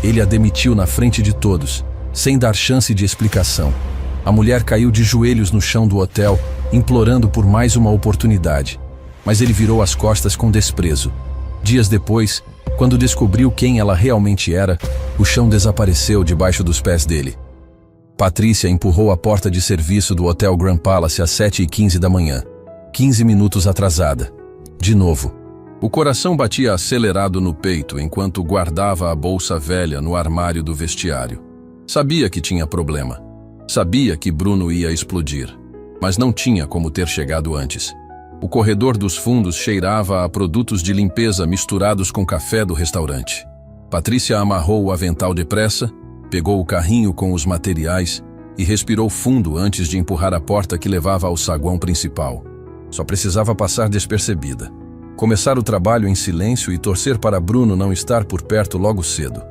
Ele a demitiu na frente de todos, sem dar chance de explicação. A mulher caiu de joelhos no chão do hotel, implorando por mais uma oportunidade. Mas ele virou as costas com desprezo. Dias depois, quando descobriu quem ela realmente era, o chão desapareceu debaixo dos pés dele. Patrícia empurrou a porta de serviço do Hotel Grand Palace às 7h15 da manhã, 15 minutos atrasada. De novo. O coração batia acelerado no peito enquanto guardava a bolsa velha no armário do vestiário. Sabia que tinha problema. Sabia que Bruno ia explodir, mas não tinha como ter chegado antes. O corredor dos fundos cheirava a produtos de limpeza misturados com café do restaurante. Patrícia amarrou o avental depressa, pegou o carrinho com os materiais e respirou fundo antes de empurrar a porta que levava ao saguão principal. Só precisava passar despercebida. Começar o trabalho em silêncio e torcer para Bruno não estar por perto logo cedo.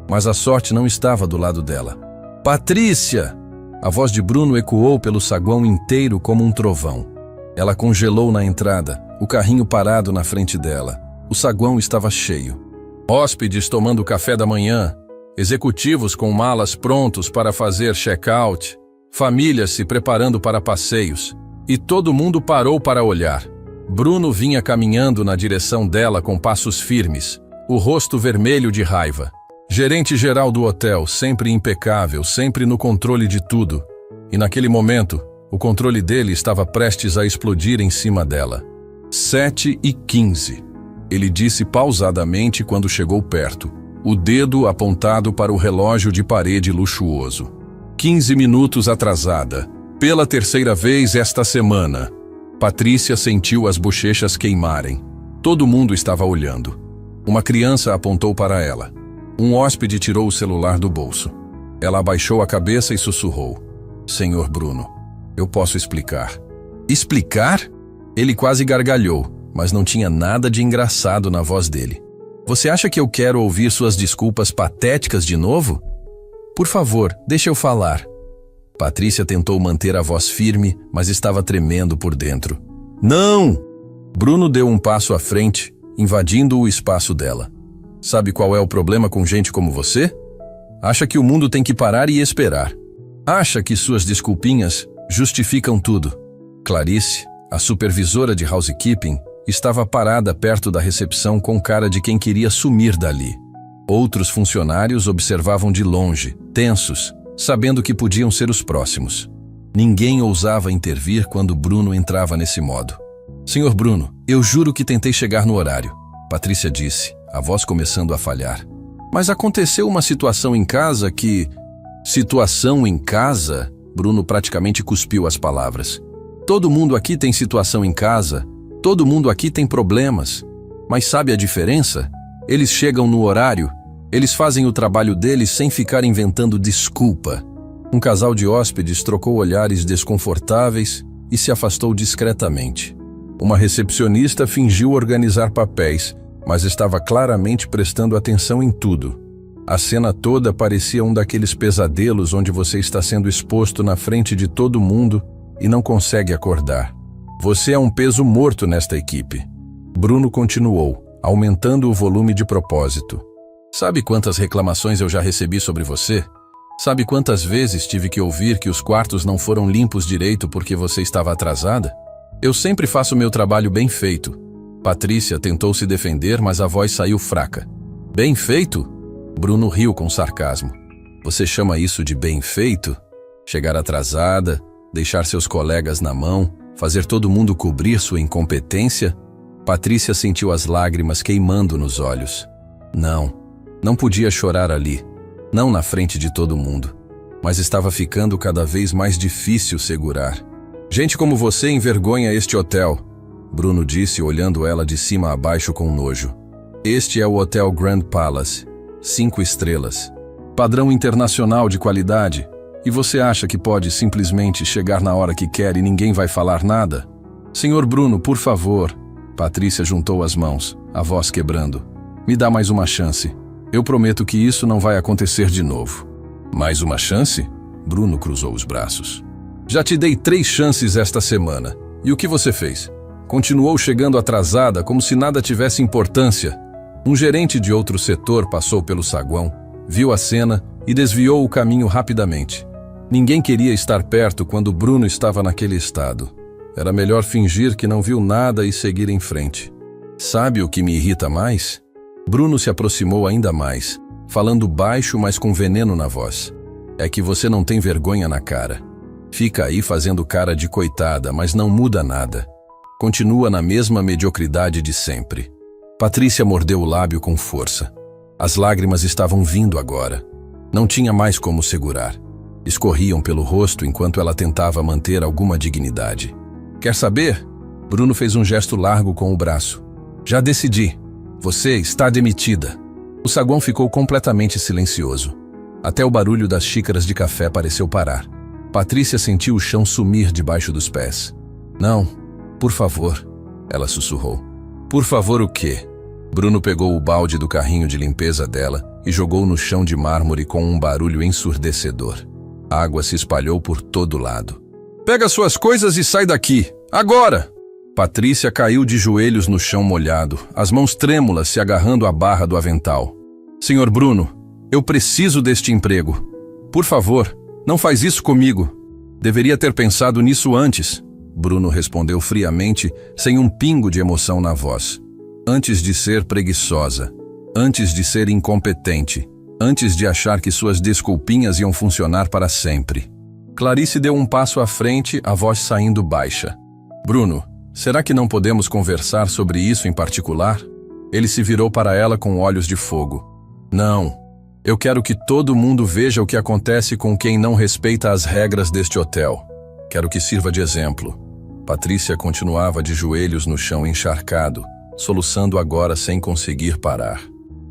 Mas a sorte não estava do lado dela. Patrícia! A voz de Bruno ecoou pelo saguão inteiro como um trovão. Ela congelou na entrada, o carrinho parado na frente dela. O saguão estava cheio. Hóspedes tomando café da manhã, executivos com malas prontos para fazer check-out, famílias se preparando para passeios. E todo mundo parou para olhar. Bruno vinha caminhando na direção dela com passos firmes, o rosto vermelho de raiva. Gerente-geral do hotel, sempre impecável, sempre no controle de tudo. E naquele momento, o controle dele estava prestes a explodir em cima dela. 7h15. Ele disse pausadamente quando chegou perto, o dedo apontado para o relógio de parede luxuoso. 15 minutos atrasada. Pela terceira vez esta semana. Patrícia sentiu as bochechas queimarem. Todo mundo estava olhando. Uma criança apontou para ela. Um hóspede tirou o celular do bolso. Ela abaixou a cabeça e sussurrou. Senhor Bruno, eu posso explicar. Explicar? Ele quase gargalhou, mas não tinha nada de engraçado na voz dele. Você acha que eu quero ouvir suas desculpas patéticas de novo? Por favor, deixa eu falar. Patrícia tentou manter a voz firme, mas estava tremendo por dentro. Não! Bruno deu um passo à frente, invadindo o espaço dela. Sabe qual é o problema com gente como você? Acha que o mundo tem que parar e esperar. Acha que suas desculpinhas justificam tudo. Clarice, a supervisora de housekeeping, estava parada perto da recepção com cara de quem queria sumir dali. Outros funcionários observavam de longe, tensos, sabendo que podiam ser os próximos. Ninguém ousava intervir quando Bruno entrava nesse modo. Senhor Bruno, eu juro que tentei chegar no horário, Patrícia disse, a voz começando a falhar. Mas aconteceu uma situação em casa que... Situação em casa? Bruno praticamente cuspiu as palavras. Todo mundo aqui tem situação em casa, todo mundo aqui tem problemas. Mas sabe a diferença? Eles chegam no horário, eles fazem o trabalho deles sem ficar inventando desculpa. Um casal de hóspedes trocou olhares desconfortáveis e se afastou discretamente. Uma recepcionista fingiu organizar papéis, mas estava claramente prestando atenção em tudo. A cena toda parecia um daqueles pesadelos onde você está sendo exposto na frente de todo mundo e não consegue acordar. Você é um peso morto nesta equipe. Bruno continuou, aumentando o volume de propósito. Sabe quantas reclamações eu já recebi sobre você? Sabe quantas vezes tive que ouvir que os quartos não foram limpos direito porque você estava atrasada? Eu sempre faço meu trabalho bem feito. Patrícia tentou se defender, mas a voz saiu fraca. Bem feito? Bruno riu com sarcasmo. Você chama isso de bem feito? Chegar atrasada, deixar seus colegas na mão, fazer todo mundo cobrir sua incompetência? Patrícia sentiu as lágrimas queimando nos olhos. Não podia chorar ali, não na frente de todo mundo, mas estava ficando cada vez mais difícil segurar. Gente como você envergonha este hotel, Bruno disse olhando ela de cima a baixo com nojo. Este é o Hotel Grand Palace, 5 estrelas, padrão internacional de qualidade, e você acha que pode simplesmente chegar na hora que quer e ninguém vai falar nada? Senhor Bruno, por favor. Patrícia juntou as mãos, a voz quebrando. Me dá mais uma chance. Eu prometo que isso não vai acontecer de novo. Mais uma chance? Bruno cruzou os braços. Já te dei 3 chances esta semana. E o que você fez? Continuou chegando atrasada como se nada tivesse importância. Um gerente de outro setor passou pelo saguão, viu a cena e desviou o caminho rapidamente. Ninguém queria estar perto quando Bruno estava naquele estado. Era melhor fingir que não viu nada e seguir em frente. Sabe o que me irrita mais? Bruno se aproximou ainda mais, falando baixo, mas com veneno na voz. É que você não tem vergonha na cara. Fica aí fazendo cara de coitada, mas não muda nada. Continua na mesma mediocridade de sempre. Patrícia mordeu o lábio com força. As lágrimas estavam vindo agora. Não tinha mais como segurar. Escorriam pelo rosto enquanto ela tentava manter alguma dignidade. Quer saber? Bruno fez um gesto largo com o braço. Já decidi. Você está demitida. O saguão ficou completamente silencioso. Até o barulho das xícaras de café pareceu parar. Patrícia sentiu o chão sumir debaixo dos pés. Não, por favor, ela sussurrou. Por favor o quê? Bruno pegou o balde do carrinho de limpeza dela e jogou no chão de mármore com um barulho ensurdecedor. A água se espalhou por todo lado. Pega suas coisas e sai daqui, agora! Patrícia caiu de joelhos no chão molhado, as mãos trêmulas se agarrando à barra do avental. Senhor Bruno, eu preciso deste emprego. Por favor, não faz isso comigo. Deveria ter pensado nisso antes. Bruno respondeu friamente, sem um pingo de emoção na voz. Antes de ser preguiçosa, antes de ser incompetente, antes de achar que suas desculpinhas iam funcionar para sempre. Clarice deu um passo à frente, a voz saindo baixa. Bruno, será que não podemos conversar sobre isso em particular? Ele se virou para ela com olhos de fogo. Não, eu quero que todo mundo veja o que acontece com quem não respeita as regras deste hotel. Quero que sirva de exemplo. Patrícia continuava de joelhos no chão encharcado, soluçando agora sem conseguir parar.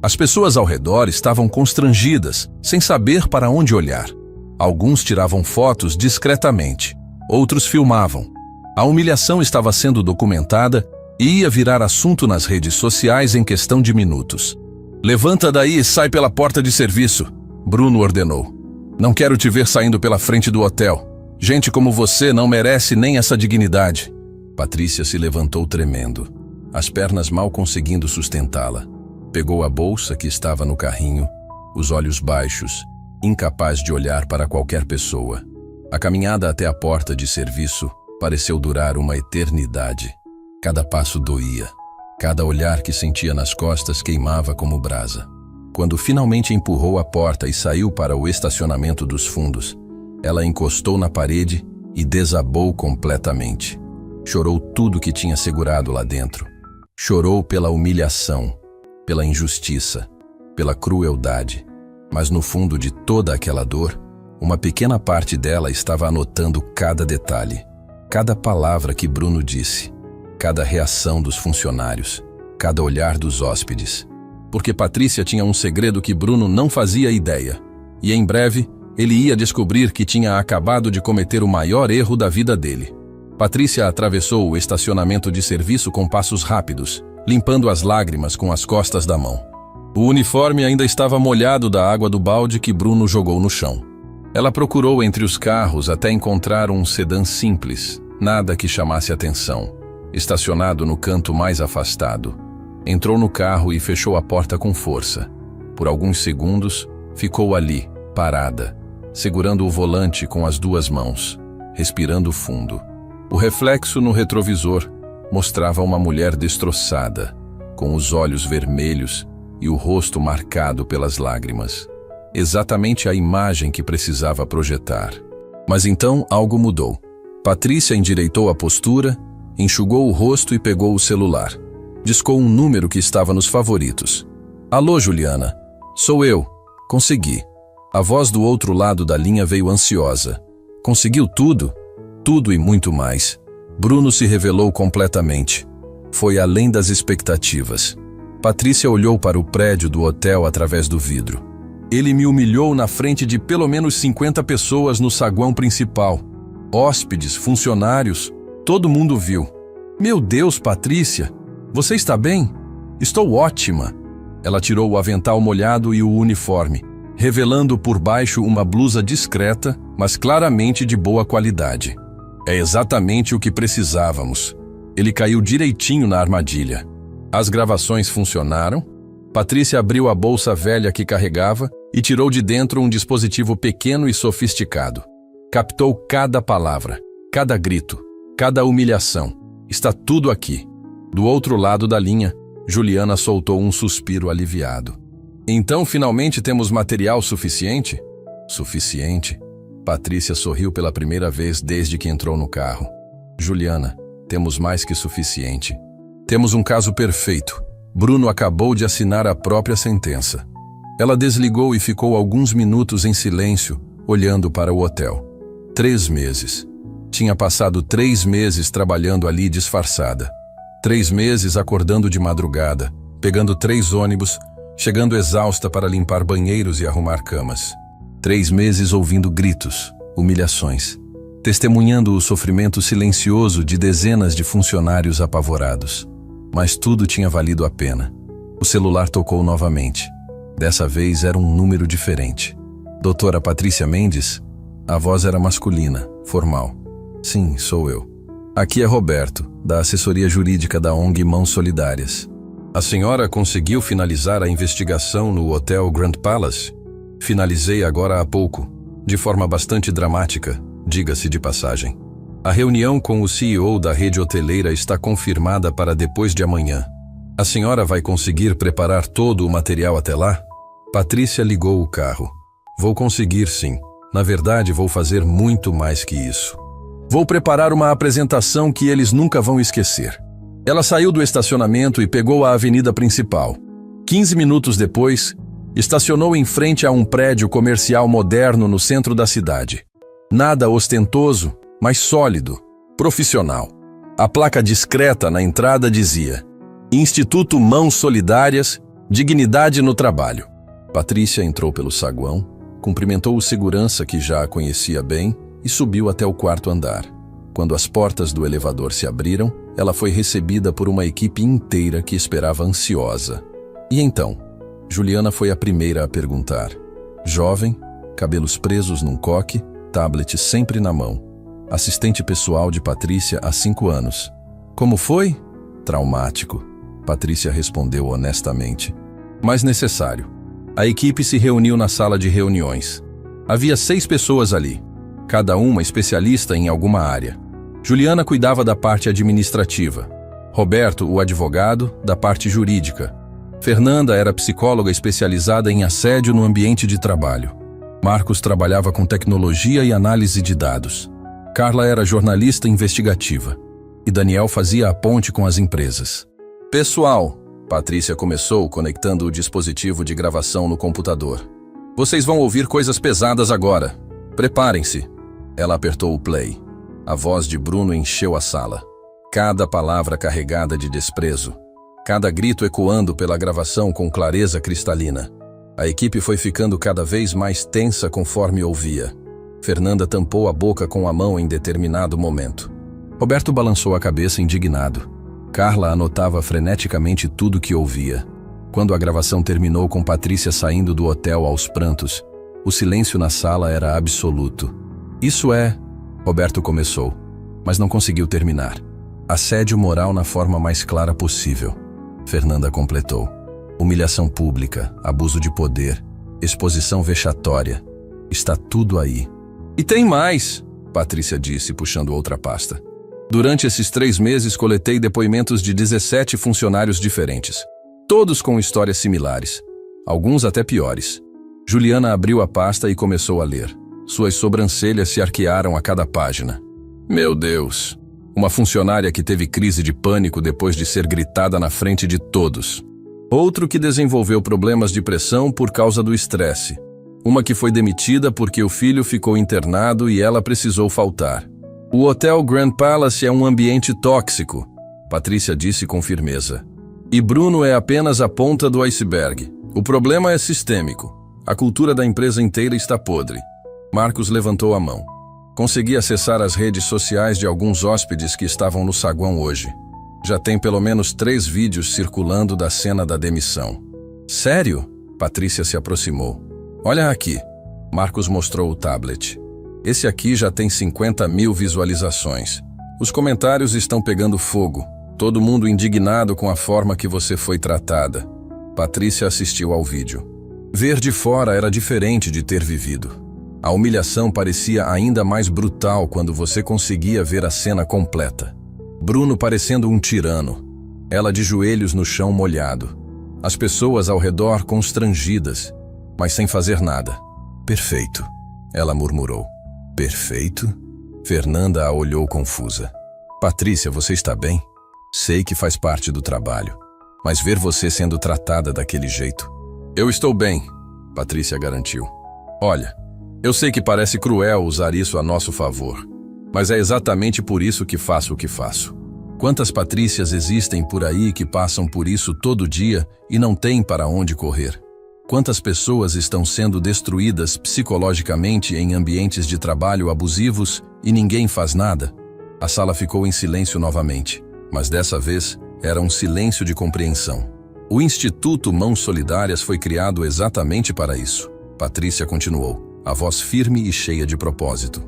As pessoas ao redor estavam constrangidas, sem saber para onde olhar. Alguns tiravam fotos discretamente, outros filmavam. A humilhação estava sendo documentada e ia virar assunto nas redes sociais em questão de minutos. Levanta daí e sai pela porta de serviço, Bruno ordenou. Não quero te ver saindo pela frente do hotel. Gente como você não merece nem essa dignidade. Patrícia se levantou tremendo, as pernas mal conseguindo sustentá-la. Pegou a bolsa que estava no carrinho, os olhos baixos, incapaz de olhar para qualquer pessoa. A caminhada até a porta de serviço pareceu durar uma eternidade. Cada passo doía. Cada olhar que sentia nas costas queimava como brasa. Quando finalmente empurrou a porta e saiu para o estacionamento dos fundos, ela encostou na parede e desabou completamente. Chorou tudo que tinha segurado lá dentro. Chorou pela humilhação, pela injustiça, pela crueldade. Mas no fundo de toda aquela dor, uma pequena parte dela estava anotando cada detalhe, cada palavra que Bruno disse, cada reação dos funcionários, cada olhar dos hóspedes. Porque Patrícia tinha um segredo que Bruno não fazia ideia. E em breve, ele ia descobrir que tinha acabado de cometer o maior erro da vida dele. Patrícia atravessou o estacionamento de serviço com passos rápidos, limpando as lágrimas com as costas da mão. O uniforme ainda estava molhado da água do balde que Bruno jogou no chão. Ela procurou entre os carros até encontrar um sedã simples, nada que chamasse atenção, estacionado no canto mais afastado. Entrou no carro e fechou a porta com força. Por alguns segundos, ficou ali, parada, segurando o volante com as duas mãos, respirando fundo. O reflexo no retrovisor mostrava uma mulher destroçada, com os olhos vermelhos e o rosto marcado pelas lágrimas. Exatamente a imagem que precisava projetar. Mas então algo mudou. Patrícia endireitou a postura, enxugou o rosto e pegou o celular. Discou um número que estava nos favoritos. Alô, Juliana. Sou eu. Consegui. A voz do outro lado da linha veio ansiosa. Conseguiu tudo? Tudo e muito mais. Bruno se revelou completamente. Foi além das expectativas. Patrícia olhou para o prédio do hotel através do vidro. Ele me humilhou na frente de pelo menos 50 pessoas no saguão principal. Hóspedes, funcionários, todo mundo viu. Meu Deus, Patrícia, você está bem? Estou ótima. Ela tirou o avental molhado e o uniforme, revelando por baixo uma blusa discreta, mas claramente de boa qualidade. É exatamente o que precisávamos. Ele caiu direitinho na armadilha. As gravações funcionaram? Patrícia abriu a bolsa velha que carregava e tirou de dentro um dispositivo pequeno e sofisticado. Captou cada palavra, cada grito, cada humilhação. Está tudo aqui. Do outro lado da linha, Juliana soltou um suspiro aliviado. Então, finalmente temos material suficiente? Suficiente? Patrícia sorriu pela primeira vez desde que entrou no carro. Juliana, temos mais que suficiente. Temos um caso perfeito. Bruno acabou de assinar a própria sentença. Ela desligou e ficou alguns minutos em silêncio, olhando para o hotel. 3 meses. Tinha passado 3 meses trabalhando ali disfarçada. 3 meses acordando de madrugada, pegando 3 ônibus, chegando exausta para limpar banheiros e arrumar camas. 3 meses ouvindo gritos, humilhações, testemunhando o sofrimento silencioso de dezenas de funcionários apavorados. Mas tudo tinha valido a pena. O celular tocou novamente. Dessa vez era um número diferente. Doutora Patrícia Mendes? A voz era masculina, formal. Sim, sou eu. Aqui é Roberto, da assessoria jurídica da ONG Mãos Solidárias. A senhora conseguiu finalizar a investigação no Hotel Grand Palace? Finalizei agora há pouco, de forma bastante dramática, diga-se de passagem. A reunião com o CEO da rede hoteleira está confirmada para depois de amanhã. A senhora vai conseguir preparar todo o material até lá? Patrícia ligou o carro. Vou conseguir, sim. Na verdade, vou fazer muito mais que isso. Vou preparar uma apresentação que eles nunca vão esquecer. Ela saiu do estacionamento e pegou a avenida principal. 15 minutos depois, estacionou em frente a um prédio comercial moderno no centro da cidade. Nada ostentoso, mas sólido, profissional. A placa discreta na entrada dizia: Instituto Mãos Solidárias, Dignidade no Trabalho. Patrícia entrou pelo saguão, cumprimentou o segurança que já a conhecia bem e subiu até o 4º andar. Quando as portas do elevador se abriram, ela foi recebida por uma equipe inteira que esperava ansiosa. E então? Juliana foi a primeira a perguntar. Jovem, cabelos presos num coque, tablet sempre na mão. Assistente pessoal de Patrícia há 5 anos. Como foi? Traumático, Patrícia respondeu honestamente. Mas necessário. A equipe se reuniu na sala de reuniões. Havia 6 pessoas ali, cada uma especialista em alguma área. Juliana cuidava da parte administrativa. Roberto, o advogado, da parte jurídica. Fernanda era psicóloga especializada em assédio no ambiente de trabalho. Marcos trabalhava com tecnologia e análise de dados. Carla era jornalista investigativa. E Daniel fazia a ponte com as empresas. Pessoal, Patrícia começou conectando o dispositivo de gravação no computador. Vocês vão ouvir coisas pesadas agora. Preparem-se. Ela apertou o play. A voz de Bruno encheu a sala. Cada palavra carregada de desprezo. Cada grito ecoando pela gravação com clareza cristalina. A equipe foi ficando cada vez mais tensa conforme ouvia. Fernanda tampou a boca com a mão em determinado momento. Roberto balançou a cabeça indignado. Carla anotava freneticamente tudo que ouvia. Quando a gravação terminou com Patrícia saindo do hotel aos prantos, o silêncio na sala era absoluto. Isso é... Roberto começou, mas não conseguiu terminar. Assédio moral na forma mais clara possível. Fernanda completou. Humilhação pública, abuso de poder, exposição vexatória. Está tudo aí. E tem mais, Patrícia disse, puxando outra pasta. Durante esses 3 meses, coletei depoimentos de 17 funcionários diferentes. Todos com histórias similares. Alguns até piores. Juliana abriu a pasta e começou a ler. Suas sobrancelhas se arquearam a cada página. Meu Deus! Uma funcionária que teve crise de pânico depois de ser gritada na frente de todos. Outro que desenvolveu problemas de pressão por causa do estresse. Uma que foi demitida porque o filho ficou internado e ela precisou faltar. O Hotel Grand Palace é um ambiente tóxico, Patrícia disse com firmeza. E Bruno é apenas a ponta do iceberg. O problema é sistêmico. A cultura da empresa inteira está podre. Marcos levantou a mão. Consegui acessar as redes sociais de alguns hóspedes que estavam no saguão hoje. Já tem pelo menos 3 vídeos circulando da cena da demissão. Sério? Patrícia se aproximou. Olha aqui. Marcos mostrou o tablet. Esse aqui já tem 50.000 visualizações. Os comentários estão pegando fogo. Todo mundo indignado com a forma que você foi tratada. Patrícia assistiu ao vídeo. Ver de fora era diferente de ter vivido. A humilhação parecia ainda mais brutal quando você conseguia ver a cena completa. Bruno parecendo um tirano. Ela de joelhos no chão molhado. As pessoas ao redor constrangidas, mas sem fazer nada. Perfeito, ela murmurou. Perfeito? Fernanda a olhou confusa. Patrícia, você está bem? Sei que faz parte do trabalho, mas ver você sendo tratada daquele jeito... Eu estou bem, Patrícia garantiu. Olha, eu sei que parece cruel usar isso a nosso favor, mas é exatamente por isso que faço o que faço. Quantas Patrícias existem por aí que passam por isso todo dia e não têm para onde correr? Quantas pessoas estão sendo destruídas psicologicamente em ambientes de trabalho abusivos e ninguém faz nada? A sala ficou em silêncio novamente, mas dessa vez era um silêncio de compreensão. O Instituto Mãos Solidárias foi criado exatamente para isso. Patrícia continuou, a voz firme e cheia de propósito.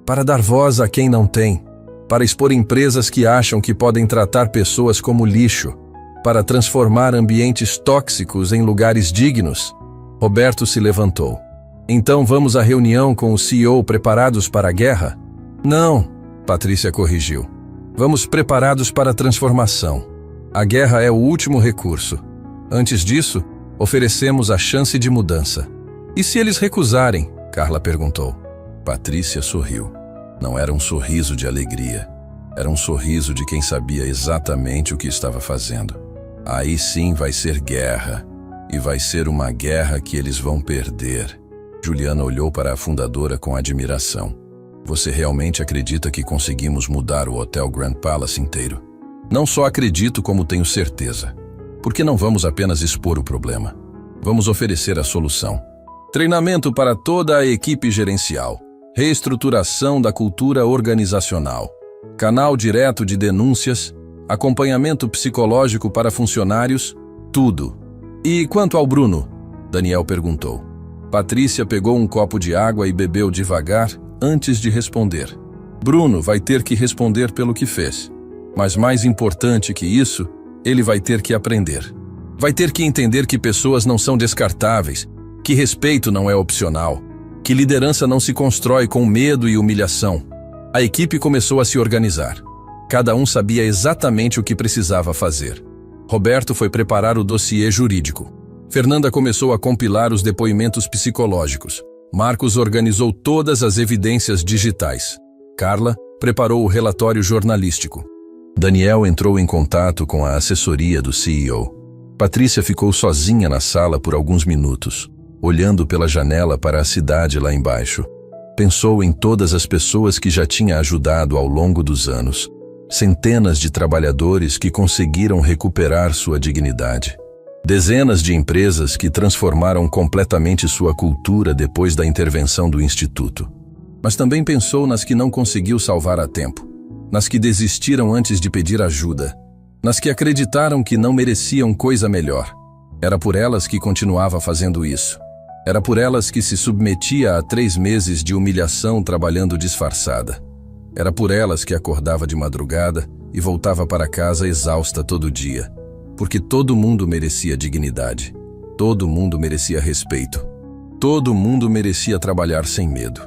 Para dar voz a quem não tem, para expor empresas que acham que podem tratar pessoas como lixo, para transformar ambientes tóxicos em lugares dignos. Roberto se levantou. Então vamos à reunião com o CEO preparados para a guerra? Não, Patrícia corrigiu. Vamos preparados para a transformação. A guerra é o último recurso. Antes disso, oferecemos a chance de mudança. E se eles recusarem? Carla perguntou. Patrícia sorriu. Não era um sorriso de alegria. Era um sorriso de quem sabia exatamente o que estava fazendo. Aí sim vai ser guerra. E vai ser uma guerra que eles vão perder. Juliana olhou para a fundadora com admiração. Você realmente acredita que conseguimos mudar o Hotel Grand Palace inteiro? Não só acredito, como tenho certeza. Porque não vamos apenas expor o problema. Vamos oferecer a solução. Treinamento para toda a equipe gerencial. Reestruturação da cultura organizacional. Canal direto de denúncias. Acompanhamento psicológico para funcionários. Tudo. E quanto ao Bruno? Daniel perguntou. Patrícia pegou um copo de água e bebeu devagar antes de responder. Bruno vai ter que responder pelo que fez. Mas mais importante que isso, ele vai ter que aprender. Vai ter que entender que pessoas não são descartáveis, que respeito não é opcional, que liderança não se constrói com medo e humilhação. A equipe começou a se organizar. Cada um sabia exatamente o que precisava fazer. Roberto foi preparar o dossiê jurídico. Fernanda começou a compilar os depoimentos psicológicos. Marcos organizou todas as evidências digitais. Carla preparou o relatório jornalístico. Daniel entrou em contato com a assessoria do CEO. Patrícia ficou sozinha na sala por alguns minutos, olhando pela janela para a cidade lá embaixo. Pensou em todas as pessoas que já tinha ajudado ao longo dos anos. Centenas de trabalhadores que conseguiram recuperar sua dignidade. Dezenas de empresas que transformaram completamente sua cultura depois da intervenção do Instituto. Mas também pensou nas que não conseguiu salvar a tempo. Nas que desistiram antes de pedir ajuda. Nas que acreditaram que não mereciam coisa melhor. Era por elas que continuava fazendo isso. Era por elas que se submetia a 3 meses de humilhação trabalhando disfarçada. Era por elas que acordava de madrugada e voltava para casa exausta todo dia. Porque todo mundo merecia dignidade. Todo mundo merecia respeito. Todo mundo merecia trabalhar sem medo.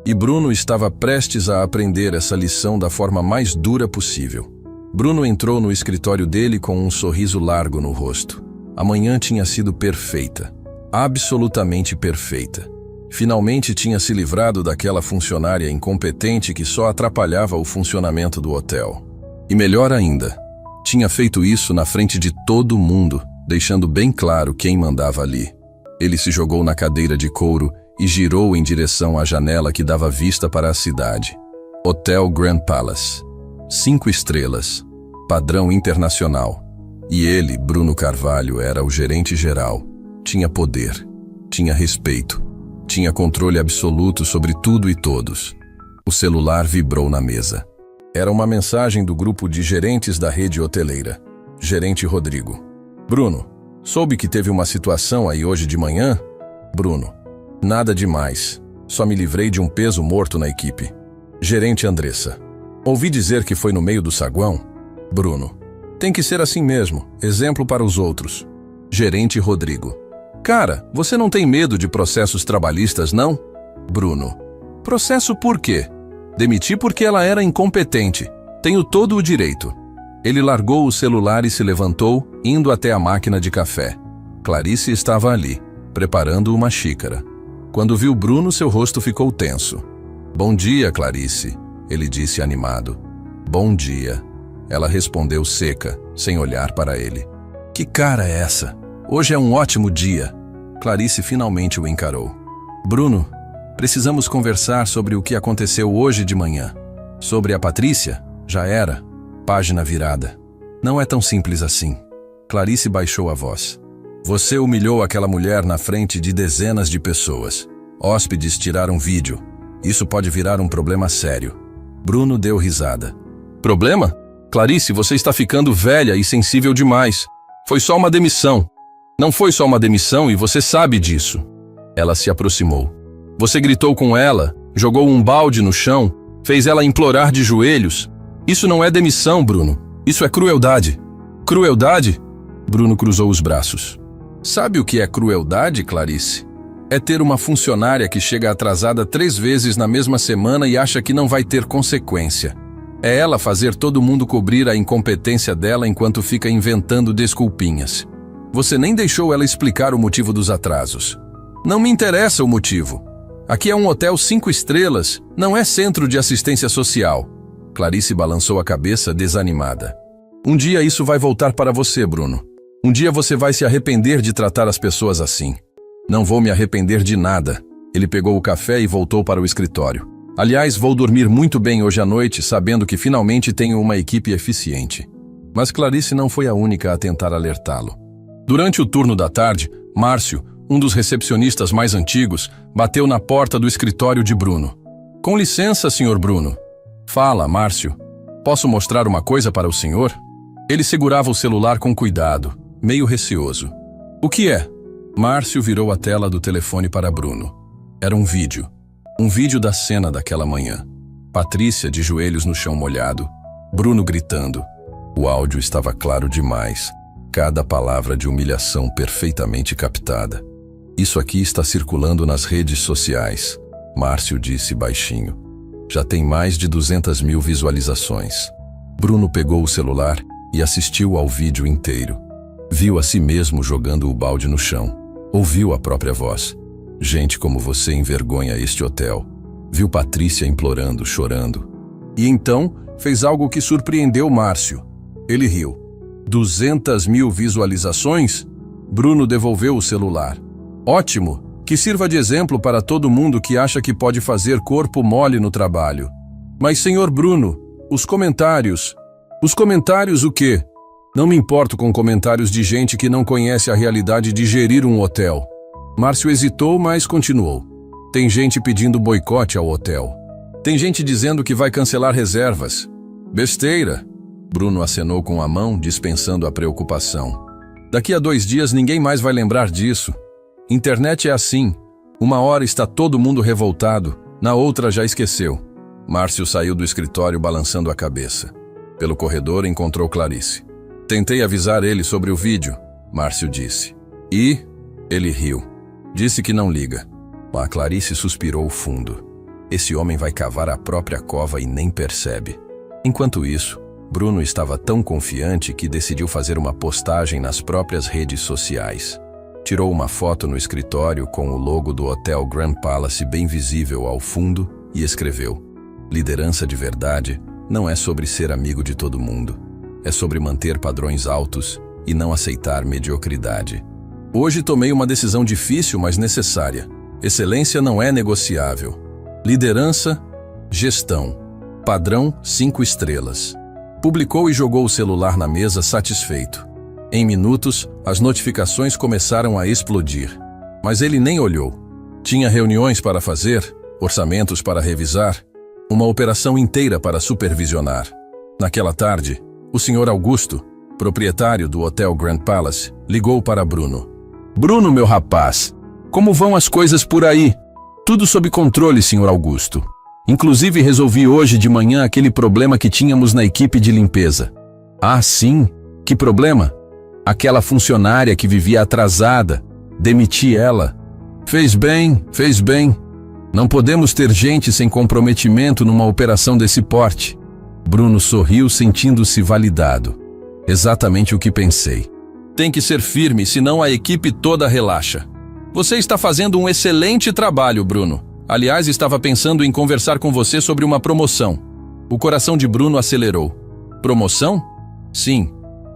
E Bruno estava prestes a aprender essa lição da forma mais dura possível. Bruno entrou no escritório dele com um sorriso largo no rosto. A manhã tinha sido perfeita. Absolutamente perfeita. Finalmente tinha se livrado daquela funcionária incompetente que só atrapalhava o funcionamento do hotel. E melhor ainda, tinha feito isso na frente de todo mundo, deixando bem claro quem mandava ali. Ele se jogou na cadeira de couro e girou em direção à janela que dava vista para a cidade. Hotel Grand Palace. 5 estrelas. Padrão internacional. E ele, Bruno Carvalho, era o gerente geral. Tinha poder. Tinha respeito. Tinha controle absoluto sobre tudo e todos. O celular vibrou na mesa. Era uma mensagem do grupo de gerentes da rede hoteleira. Gerente Rodrigo. Bruno, soube que teve uma situação aí hoje de manhã? Bruno. Nada demais. Só me livrei de um peso morto na equipe. Gerente Andressa. Ouvi dizer que foi no meio do saguão? Bruno. Tem que ser assim mesmo. Exemplo para os outros. Gerente Rodrigo. Cara, você não tem medo de processos trabalhistas, não? Bruno. Processo por quê? Demiti porque ela era incompetente. Tenho todo o direito. Ele largou o celular e se levantou, indo até a máquina de café. Clarice estava ali, preparando uma xícara. Quando viu Bruno, seu rosto ficou tenso. Bom dia, Clarice, ele disse animado. Bom dia. Ela respondeu seca, sem olhar para ele. Que cara é essa? Hoje é um ótimo dia. Clarice finalmente o encarou. Bruno, precisamos conversar sobre o que aconteceu hoje de manhã. Sobre a Patrícia? Já era. Página virada. Não é tão simples assim. Clarice baixou a voz. Você humilhou aquela mulher na frente de dezenas de pessoas. Hóspedes tiraram vídeo. Isso pode virar um problema sério. Bruno deu risada. Problema? Clarice, você está ficando velha e sensível demais. Foi só uma demissão. Não foi só uma demissão e você sabe disso. Ela se aproximou. Você gritou com ela, jogou um balde no chão, fez ela implorar de joelhos. Isso não é demissão, Bruno. Isso é crueldade. Crueldade? Bruno cruzou os braços. Sabe o que é crueldade, Clarice? É ter uma funcionária que chega atrasada 3 vezes na mesma semana e acha que não vai ter consequência. É ela fazer todo mundo cobrir a incompetência dela enquanto fica inventando desculpinhas. Você nem deixou ela explicar o motivo dos atrasos. Não me interessa o motivo. Aqui é um hotel 5 estrelas, não é centro de assistência social. Clarice balançou a cabeça desanimada. Um dia isso vai voltar para você, Bruno. Um dia você vai se arrepender de tratar as pessoas assim. Não vou me arrepender de nada. Ele pegou o café e voltou para o escritório. Aliás, vou dormir muito bem hoje à noite, sabendo que finalmente tenho uma equipe eficiente. Mas Clarice não foi a única a tentar alertá-lo. Durante o turno da tarde, Márcio, um dos recepcionistas mais antigos, bateu na porta do escritório de Bruno. Com licença, senhor Bruno. Fala, Márcio. Posso mostrar uma coisa para o senhor? Ele segurava o celular com cuidado, meio receoso. O que é? Márcio virou a tela do telefone para Bruno. Era um vídeo. Um vídeo da cena daquela manhã. Patrícia de joelhos no chão molhado. Bruno gritando. O áudio estava claro demais. Cada palavra de humilhação perfeitamente captada. Isso aqui está circulando nas redes sociais. Márcio disse baixinho. Já tem mais de 200 mil visualizações. Bruno pegou o celular e assistiu ao vídeo inteiro. Viu a si mesmo jogando o balde no chão. Ouviu a própria voz. Gente como você envergonha este hotel. Viu Patrícia implorando, chorando. E então fez algo que surpreendeu Márcio. Ele riu. 200 mil visualizações? Bruno devolveu o celular. Ótimo! Que sirva de exemplo para todo mundo que acha que pode fazer corpo mole no trabalho. Mas, senhor Bruno, os comentários... Os comentários o quê? Não me importo com comentários de gente que não conhece a realidade de gerir um hotel. Márcio hesitou, mas continuou. Tem gente pedindo boicote ao hotel. Tem gente dizendo que vai cancelar reservas. Besteira. Bruno acenou com a mão, dispensando a preocupação. Daqui a 2 dias ninguém mais vai lembrar disso. Internet é assim. Uma hora está todo mundo revoltado, na outra já esqueceu. Márcio saiu do escritório balançando a cabeça. Pelo corredor encontrou Clarice. Tentei avisar ele sobre o vídeo, Márcio disse. E ele riu. Disse que não liga. A Clarice suspirou fundo. Esse homem vai cavar a própria cova e nem percebe. Enquanto isso, Bruno estava tão confiante que decidiu fazer uma postagem nas próprias redes sociais. Tirou uma foto no escritório com o logo do Hotel Grand Palace bem visível ao fundo e escreveu: liderança de verdade não é sobre ser amigo de todo mundo. É sobre manter padrões altos e não aceitar mediocridade. Hoje tomei uma decisão difícil, mas necessária. Excelência não é negociável. Liderança, gestão. Padrão 5 estrelas. Publicou e jogou o celular na mesa satisfeito. Em minutos, as notificações começaram a explodir. Mas ele nem olhou. Tinha reuniões para fazer, orçamentos para revisar, uma operação inteira para supervisionar. Naquela tarde, o Sr. Augusto, proprietário do Hotel Grand Palace, ligou para Bruno. Bruno, meu rapaz, como vão as coisas por aí? Tudo sob controle, Sr. Augusto. Inclusive resolvi hoje de manhã aquele problema que tínhamos na equipe de limpeza. Ah, sim? Que problema? Aquela funcionária que vivia atrasada, demiti ela. Fez bem, fez bem. Não podemos ter gente sem comprometimento numa operação desse porte. Bruno sorriu, sentindo-se validado. Exatamente o que pensei. Tem que ser firme, senão a equipe toda relaxa. Você está fazendo um excelente trabalho, Bruno. Aliás, estava pensando em conversar com você sobre uma promoção. O coração de Bruno acelerou. Promoção? Sim.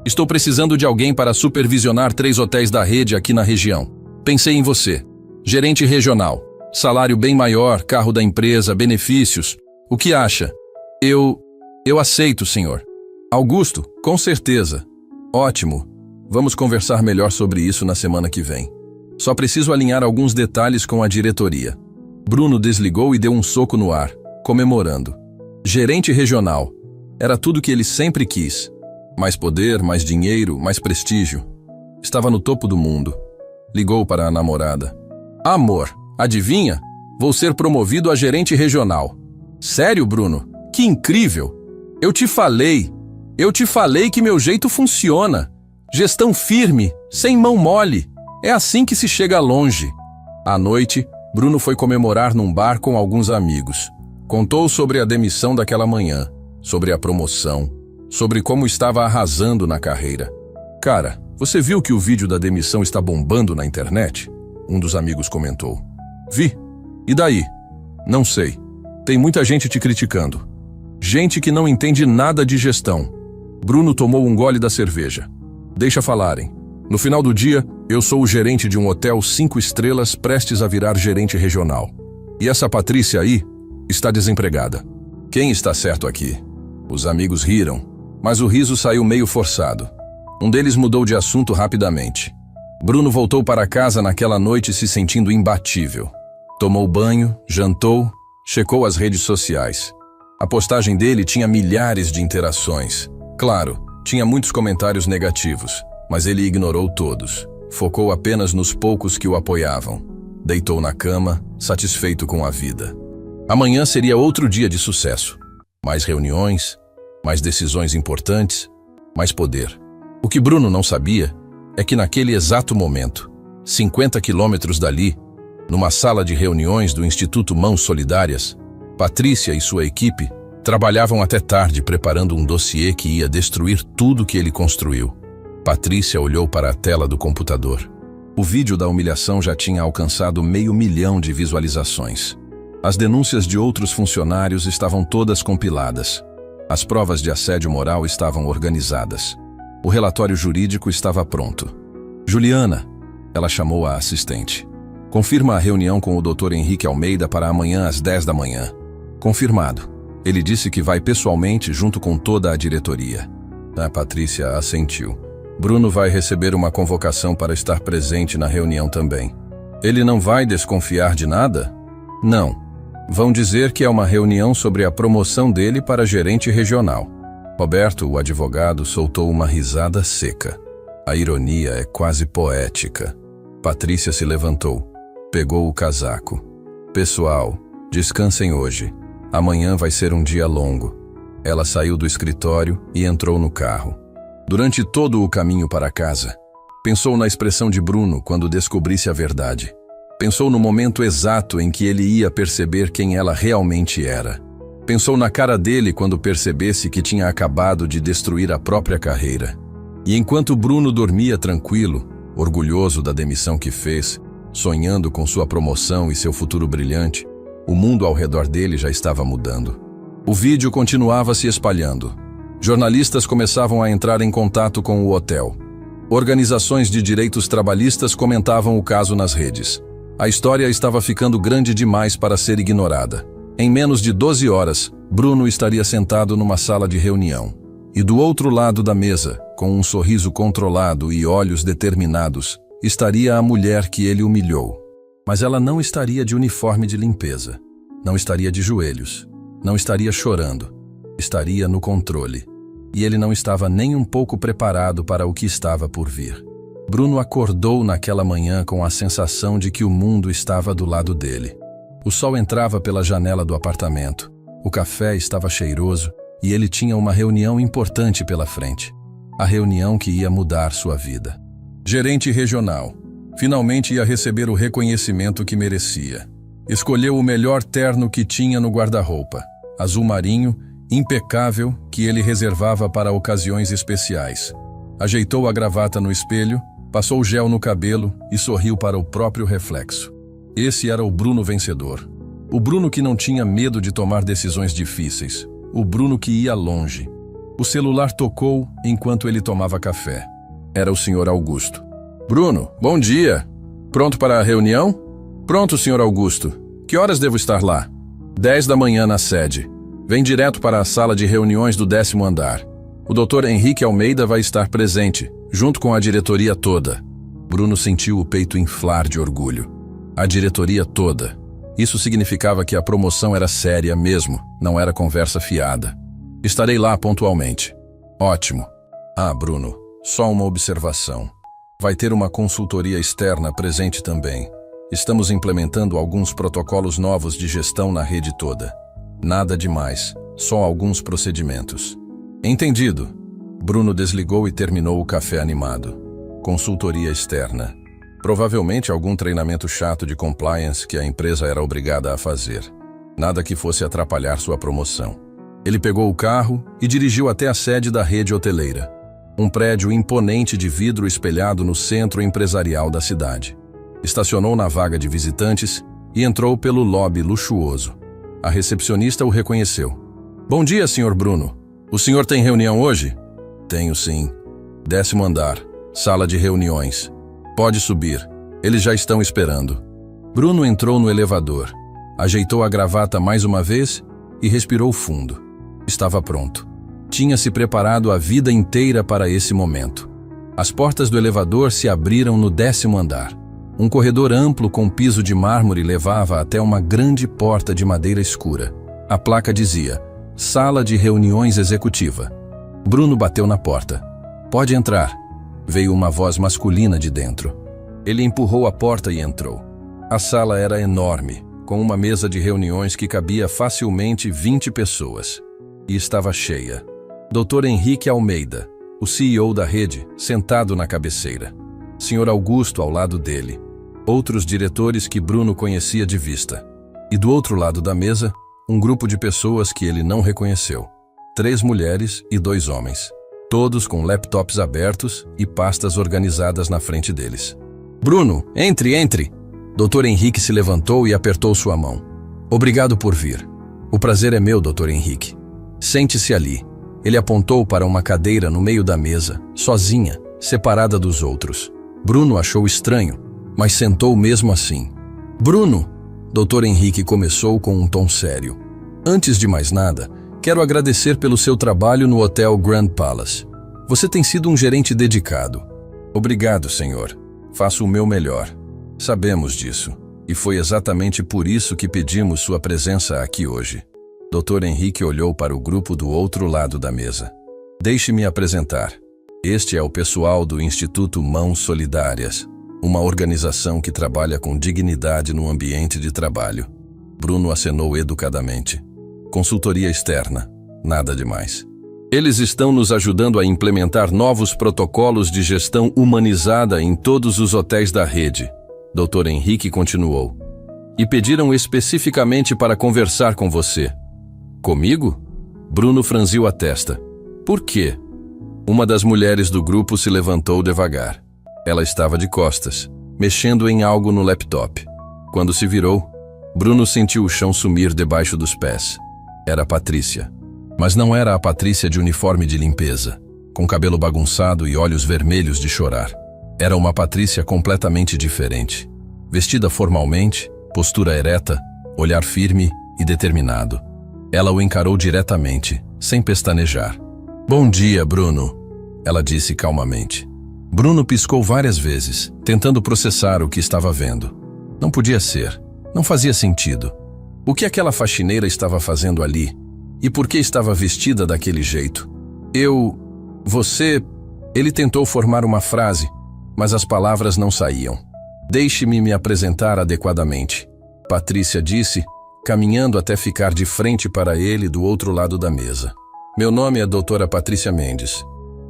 Estou precisando de alguém para supervisionar 3 hotéis da rede aqui na região. Pensei em você. Gerente regional. Salário bem maior, carro da empresa, benefícios. O que acha? Eu aceito, senhor. Augusto, com certeza. Ótimo. Vamos conversar melhor sobre isso na semana que vem. Só preciso alinhar alguns detalhes com a diretoria. Bruno desligou e deu um soco no ar, comemorando. Gerente regional. Era tudo que ele sempre quis. Mais poder, mais dinheiro, mais prestígio. Estava no topo do mundo. Ligou para a namorada. Amor, adivinha? Vou ser promovido a gerente regional. Sério, Bruno? Que incrível! Eu te falei que meu jeito funciona. Gestão firme, sem mão mole. É assim que se chega longe. À noite, Bruno foi comemorar num bar com alguns amigos. Contou sobre a demissão daquela manhã, sobre a promoção, sobre como estava arrasando na carreira. Cara, você viu que o vídeo da demissão está bombando na internet? Um dos amigos comentou. Vi. E daí? Não sei. Tem muita gente te criticando. Gente que não entende nada de gestão. Bruno tomou um gole da cerveja. Deixa falarem. No final do dia, eu sou o gerente de um hotel 5 estrelas prestes a virar gerente regional. E essa Patrícia aí está desempregada. Quem está certo aqui? Os amigos riram, mas o riso saiu meio forçado. Um deles mudou de assunto rapidamente. Bruno voltou para casa naquela noite se sentindo imbatível. Tomou banho, jantou, checou as redes sociais. A postagem dele tinha milhares de interações. Claro, tinha muitos comentários negativos, mas ele ignorou todos. Focou apenas nos poucos que o apoiavam. Deitou na cama, satisfeito com a vida. Amanhã seria outro dia de sucesso. Mais reuniões, mais decisões importantes, mais poder. O que Bruno não sabia é que naquele exato momento, 50 quilômetros dali, numa sala de reuniões do Instituto Mãos Solidárias, Patrícia e sua equipe trabalhavam até tarde preparando um dossiê que ia destruir tudo que ele construiu. Patrícia olhou para a tela do computador. O vídeo da humilhação já tinha alcançado 500 mil de visualizações. As denúncias de outros funcionários estavam todas compiladas. As provas de assédio moral estavam organizadas. O relatório jurídico estava pronto. Juliana, ela chamou a assistente. Confirma a reunião com o Dr. Henrique Almeida para amanhã às 10 da manhã. Confirmado. Ele disse que vai pessoalmente junto com toda a diretoria. A Patrícia assentiu. Bruno vai receber uma convocação para estar presente na reunião também. Ele não vai desconfiar de nada? Não. Vão dizer que é uma reunião sobre a promoção dele para gerente regional. Roberto, o advogado, soltou uma risada seca. A ironia é quase poética. Patrícia se levantou. Pegou o casaco. Pessoal, descansem hoje. Amanhã vai ser um dia longo. Ela saiu do escritório e entrou no carro. Durante todo o caminho para casa, pensou na expressão de Bruno quando descobrisse a verdade. Pensou no momento exato em que ele ia perceber quem ela realmente era. Pensou na cara dele quando percebesse que tinha acabado de destruir a própria carreira. E enquanto Bruno dormia tranquilo, orgulhoso da demissão que fez, sonhando com sua promoção e seu futuro brilhante, o mundo ao redor dele já estava mudando. O vídeo continuava se espalhando. Jornalistas começavam a entrar em contato com o hotel. Organizações de direitos trabalhistas comentavam o caso nas redes. A história estava ficando grande demais para ser ignorada. Em menos de 12 horas, Bruno estaria sentado numa sala de reunião. E do outro lado da mesa, com um sorriso controlado e olhos determinados, estaria a mulher que ele humilhou. Mas ela não estaria de uniforme de limpeza. Não estaria de joelhos. Não estaria chorando. Estaria no controle. E ele não estava nem um pouco preparado para o que estava por vir. Bruno acordou naquela manhã com a sensação de que o mundo estava do lado dele. O sol entrava pela janela do apartamento. O café estava cheiroso e ele tinha uma reunião importante pela frente. A reunião que ia mudar sua vida. Gerente regional. Finalmente ia receber o reconhecimento que merecia. Escolheu o melhor terno que tinha no guarda-roupa, azul marinho, impecável, que ele reservava para ocasiões especiais. Ajeitou a gravata no espelho, passou gel no cabelo e sorriu para o próprio reflexo. Esse era o Bruno vencedor. O Bruno que não tinha medo de tomar decisões difíceis. O Bruno que ia longe. O celular tocou enquanto ele tomava café. Era o Sr. Augusto. Bruno, bom dia. Pronto para a reunião? Pronto, Sr. Augusto. Que horas devo estar lá? 10 da manhã na sede. Vem direto para a sala de reuniões do 10º andar. O Dr. Henrique Almeida vai estar presente, junto com a diretoria toda. Bruno sentiu o peito inflar de orgulho. A diretoria toda. Isso significava que a promoção era séria mesmo, não era conversa fiada. Estarei lá pontualmente. Ótimo. Ah, Bruno, só uma observação. Vai ter uma consultoria externa presente também. Estamos implementando alguns protocolos novos de gestão na rede toda. Nada demais, só alguns procedimentos. Entendido. Bruno desligou e terminou o café animado. Consultoria externa. Provavelmente algum treinamento chato de compliance que a empresa era obrigada a fazer. Nada que fosse atrapalhar sua promoção. Ele pegou o carro e dirigiu até a sede da rede hoteleira. Um prédio imponente de vidro espelhado no centro empresarial da cidade. Estacionou na vaga de visitantes e entrou pelo lobby luxuoso. A recepcionista o reconheceu. Bom dia, Sr. Bruno. O senhor tem reunião hoje? Tenho sim. 10º andar, sala de reuniões. Pode subir. Eles já estão esperando. Bruno entrou no elevador, ajeitou a gravata mais uma vez e respirou fundo. Estava pronto. Tinha se preparado a vida inteira para esse momento. As portas do elevador se abriram no 10º andar. Um corredor amplo com piso de mármore levava até uma grande porta de madeira escura. A placa dizia, Sala de Reuniões Executiva. Bruno bateu na porta. Pode entrar. Veio uma voz masculina de dentro. Ele empurrou a porta e entrou. A sala era enorme, com uma mesa de reuniões que cabia facilmente 20 pessoas. E estava cheia. Dr. Henrique Almeida, o CEO da rede, sentado na cabeceira. Sr. Augusto ao lado dele. Outros diretores que Bruno conhecia de vista. E do outro lado da mesa, um grupo de pessoas que ele não reconheceu. 3 mulheres e 2 homens. Todos com laptops abertos e pastas organizadas na frente deles. Bruno, entre! Dr. Henrique se levantou e apertou sua mão. Obrigado por vir. O prazer é meu, Dr. Henrique. Sente-se ali. Ele apontou para uma cadeira no meio da mesa, sozinha, separada dos outros. Bruno achou estranho, mas sentou mesmo assim. Bruno, Dr. Henrique começou com um tom sério. Antes de mais nada, quero agradecer pelo seu trabalho no Hotel Grand Palace. Você tem sido um gerente dedicado. Obrigado, senhor. Faço o meu melhor. Sabemos disso, e foi exatamente por isso que pedimos sua presença aqui hoje. Dr. Henrique olhou para o grupo do outro lado da mesa. Deixe-me apresentar. Este é o pessoal do Instituto Mãos Solidárias, uma organização que trabalha com dignidade no ambiente de trabalho. Bruno acenou educadamente. Consultoria externa. Nada demais. Eles estão nos ajudando a implementar novos protocolos de gestão humanizada em todos os hotéis da rede. Dr. Henrique continuou. E pediram especificamente para conversar com você. Comigo? Bruno franziu a testa. Por quê? Uma das mulheres do grupo se levantou devagar. Ela estava de costas, mexendo em algo no laptop. Quando se virou, Bruno sentiu o chão sumir debaixo dos pés. Era a Patrícia. Mas não era a Patrícia de uniforme de limpeza, com cabelo bagunçado e olhos vermelhos de chorar. Era uma Patrícia completamente diferente. Vestida formalmente, postura ereta, olhar firme e determinado. Ela o encarou diretamente, sem pestanejar. Bom dia, Bruno, ela disse calmamente. Bruno piscou várias vezes, tentando processar o que estava vendo. Não podia ser, não fazia sentido. O que aquela faxineira estava fazendo ali? E por que estava vestida daquele jeito? Você... Ele tentou formar uma frase, mas as palavras não saíam. Deixe-me me apresentar adequadamente, Patrícia disse, caminhando até ficar de frente para ele do outro lado da mesa. Meu nome é doutora Patrícia Mendes.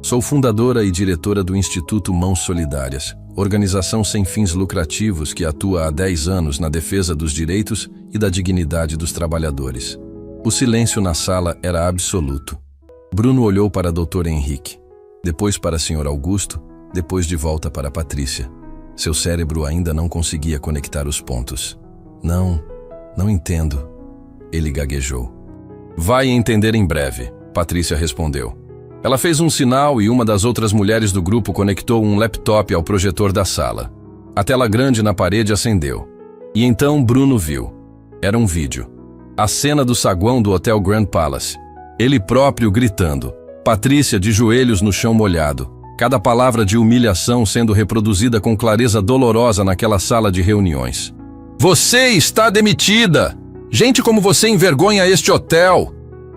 Sou fundadora e diretora do Instituto Mãos Solidárias, organização sem fins lucrativos que atua há 10 anos na defesa dos direitos e da dignidade dos trabalhadores. O silêncio na sala era absoluto. Bruno olhou para Dr. Henrique, depois para Sr. Augusto, depois de volta para Patrícia. Seu cérebro ainda não conseguia conectar os pontos. Não entendo. Ele gaguejou. Vai entender em breve, Patrícia respondeu. Ela fez um sinal e uma das outras mulheres do grupo conectou um laptop ao projetor da sala. A tela grande na parede acendeu. E então Bruno viu. Era um vídeo. A cena do saguão do Hotel Grand Palace. Ele próprio gritando. Patrícia de joelhos no chão molhado. Cada palavra de humilhação sendo reproduzida com clareza dolorosa naquela sala de reuniões. Você está demitida! Gente como você envergonha este hotel!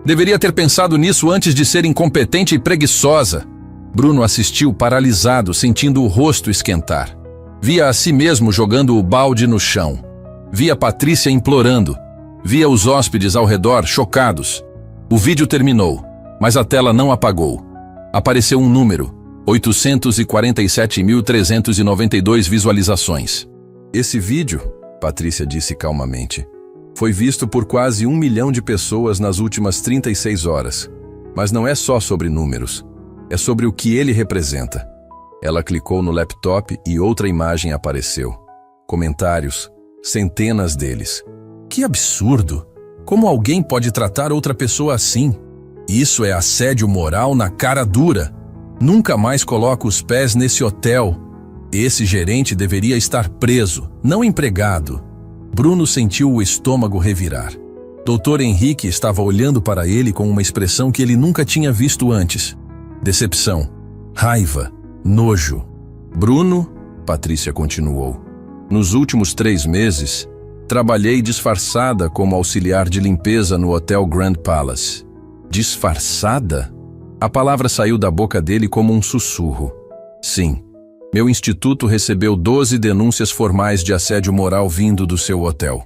Deveria ter pensado nisso antes de ser incompetente e preguiçosa. Bruno assistiu paralisado, sentindo o rosto esquentar. Via a si mesmo jogando o balde no chão. Via Patrícia implorando. Via os hóspedes ao redor, chocados. O vídeo terminou, mas a tela não apagou. Apareceu um número, 847.392 visualizações. Esse vídeo, Patrícia disse calmamente, foi visto por quase 1 milhão de pessoas nas últimas 36 horas. Mas não é só sobre números. É sobre o que ele representa. Ela clicou no laptop e outra imagem apareceu. Comentários. Centenas deles. Que absurdo! Como alguém pode tratar outra pessoa assim? Isso é assédio moral na cara dura. Nunca mais coloco os pés nesse hotel. Esse gerente deveria estar preso, não empregado. Bruno sentiu o estômago revirar. Dr. Henrique estava olhando para ele com uma expressão que ele nunca tinha visto antes. Decepção, raiva, nojo. Bruno, Patrícia continuou, nos últimos 3 meses, trabalhei disfarçada como auxiliar de limpeza no Hotel Grand Palace. Disfarçada? A palavra saiu da boca dele como um sussurro. Sim. Meu instituto recebeu 12 denúncias formais de assédio moral vindo do seu hotel.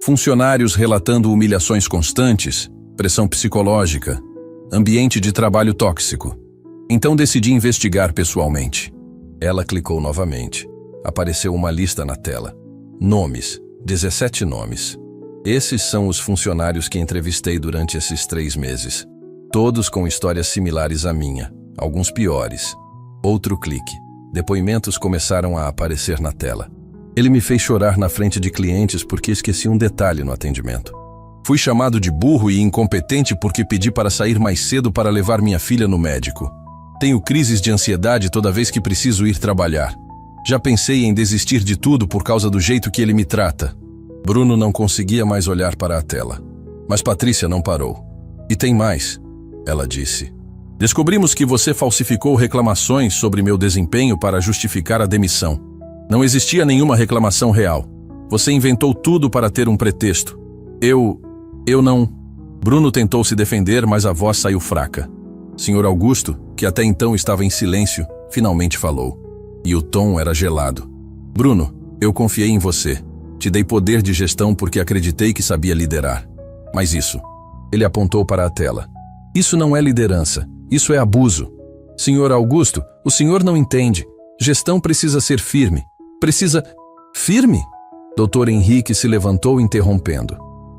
Funcionários relatando humilhações constantes, pressão psicológica, ambiente de trabalho tóxico. Então decidi investigar pessoalmente. Ela clicou novamente. Apareceu uma lista na tela. Nomes, 17 nomes. Esses são os funcionários que entrevistei durante esses 3 meses. Todos com histórias similares à minha, alguns piores. Outro clique. Depoimentos começaram a aparecer na tela. Ele me fez chorar na frente de clientes porque esqueci um detalhe no atendimento. Fui chamado de burro e incompetente porque pedi para sair mais cedo para levar minha filha no médico. Tenho crises de ansiedade toda vez que preciso ir trabalhar. Já pensei em desistir de tudo por causa do jeito que ele me trata. Bruno não conseguia mais olhar para a tela. Mas Patrícia não parou. E tem mais, ela disse. Descobrimos que você falsificou reclamações sobre meu desempenho para justificar a demissão. Não existia nenhuma reclamação real. Você inventou tudo para ter um pretexto. Eu não... Bruno tentou se defender, mas a voz saiu fraca. Sr. Augusto, que até então estava em silêncio, finalmente falou. E o tom era gelado. Bruno, eu confiei em você. Te dei poder de gestão porque acreditei que sabia liderar. Mas isso... Ele apontou para a tela. Isso não é liderança. Isso é abuso. Sr. Augusto, o senhor não entende. Gestão precisa ser firme. Precisa... Firme? Dr. Henrique se levantou interrompendo.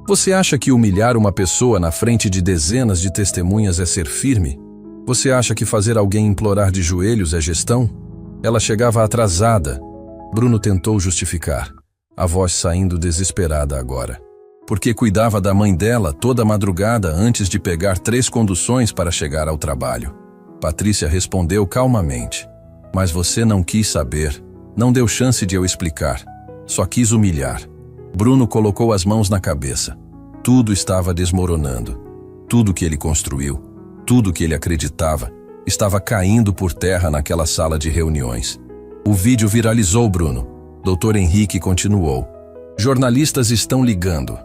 Você acha que humilhar uma pessoa na frente de dezenas de testemunhas é ser firme? Você acha que fazer alguém implorar de joelhos é gestão? Ela chegava atrasada. Bruno tentou justificar, a voz saindo desesperada agora. Porque cuidava da mãe dela toda madrugada antes de pegar 3 conduções para chegar ao trabalho. Patrícia respondeu calmamente. Mas você não quis saber, não deu chance de eu explicar. Só quis humilhar. Bruno colocou as mãos na cabeça. Tudo estava desmoronando. Tudo que ele construiu, tudo que ele acreditava, estava caindo por terra naquela sala de reuniões. O vídeo viralizou, Bruno. Dr. Henrique continuou. Jornalistas estão ligando.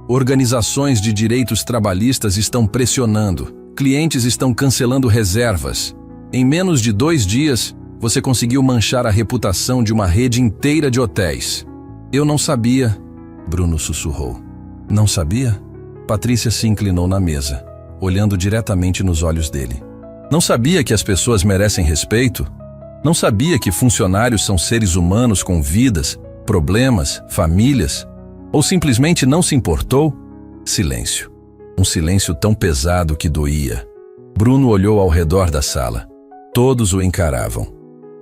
Organizações de direitos trabalhistas estão pressionando. Clientes estão cancelando reservas. Em menos de 2 dias, você conseguiu manchar a reputação de uma rede inteira de hotéis. Eu não sabia, Bruno sussurrou. Não sabia? Patrícia se inclinou na mesa, olhando diretamente nos olhos dele. Não sabia que as pessoas merecem respeito? Não sabia que funcionários são seres humanos com vidas, problemas, famílias? Ou simplesmente não se importou? Silêncio. Um silêncio tão pesado que doía. Bruno olhou ao redor da sala. Todos o encaravam.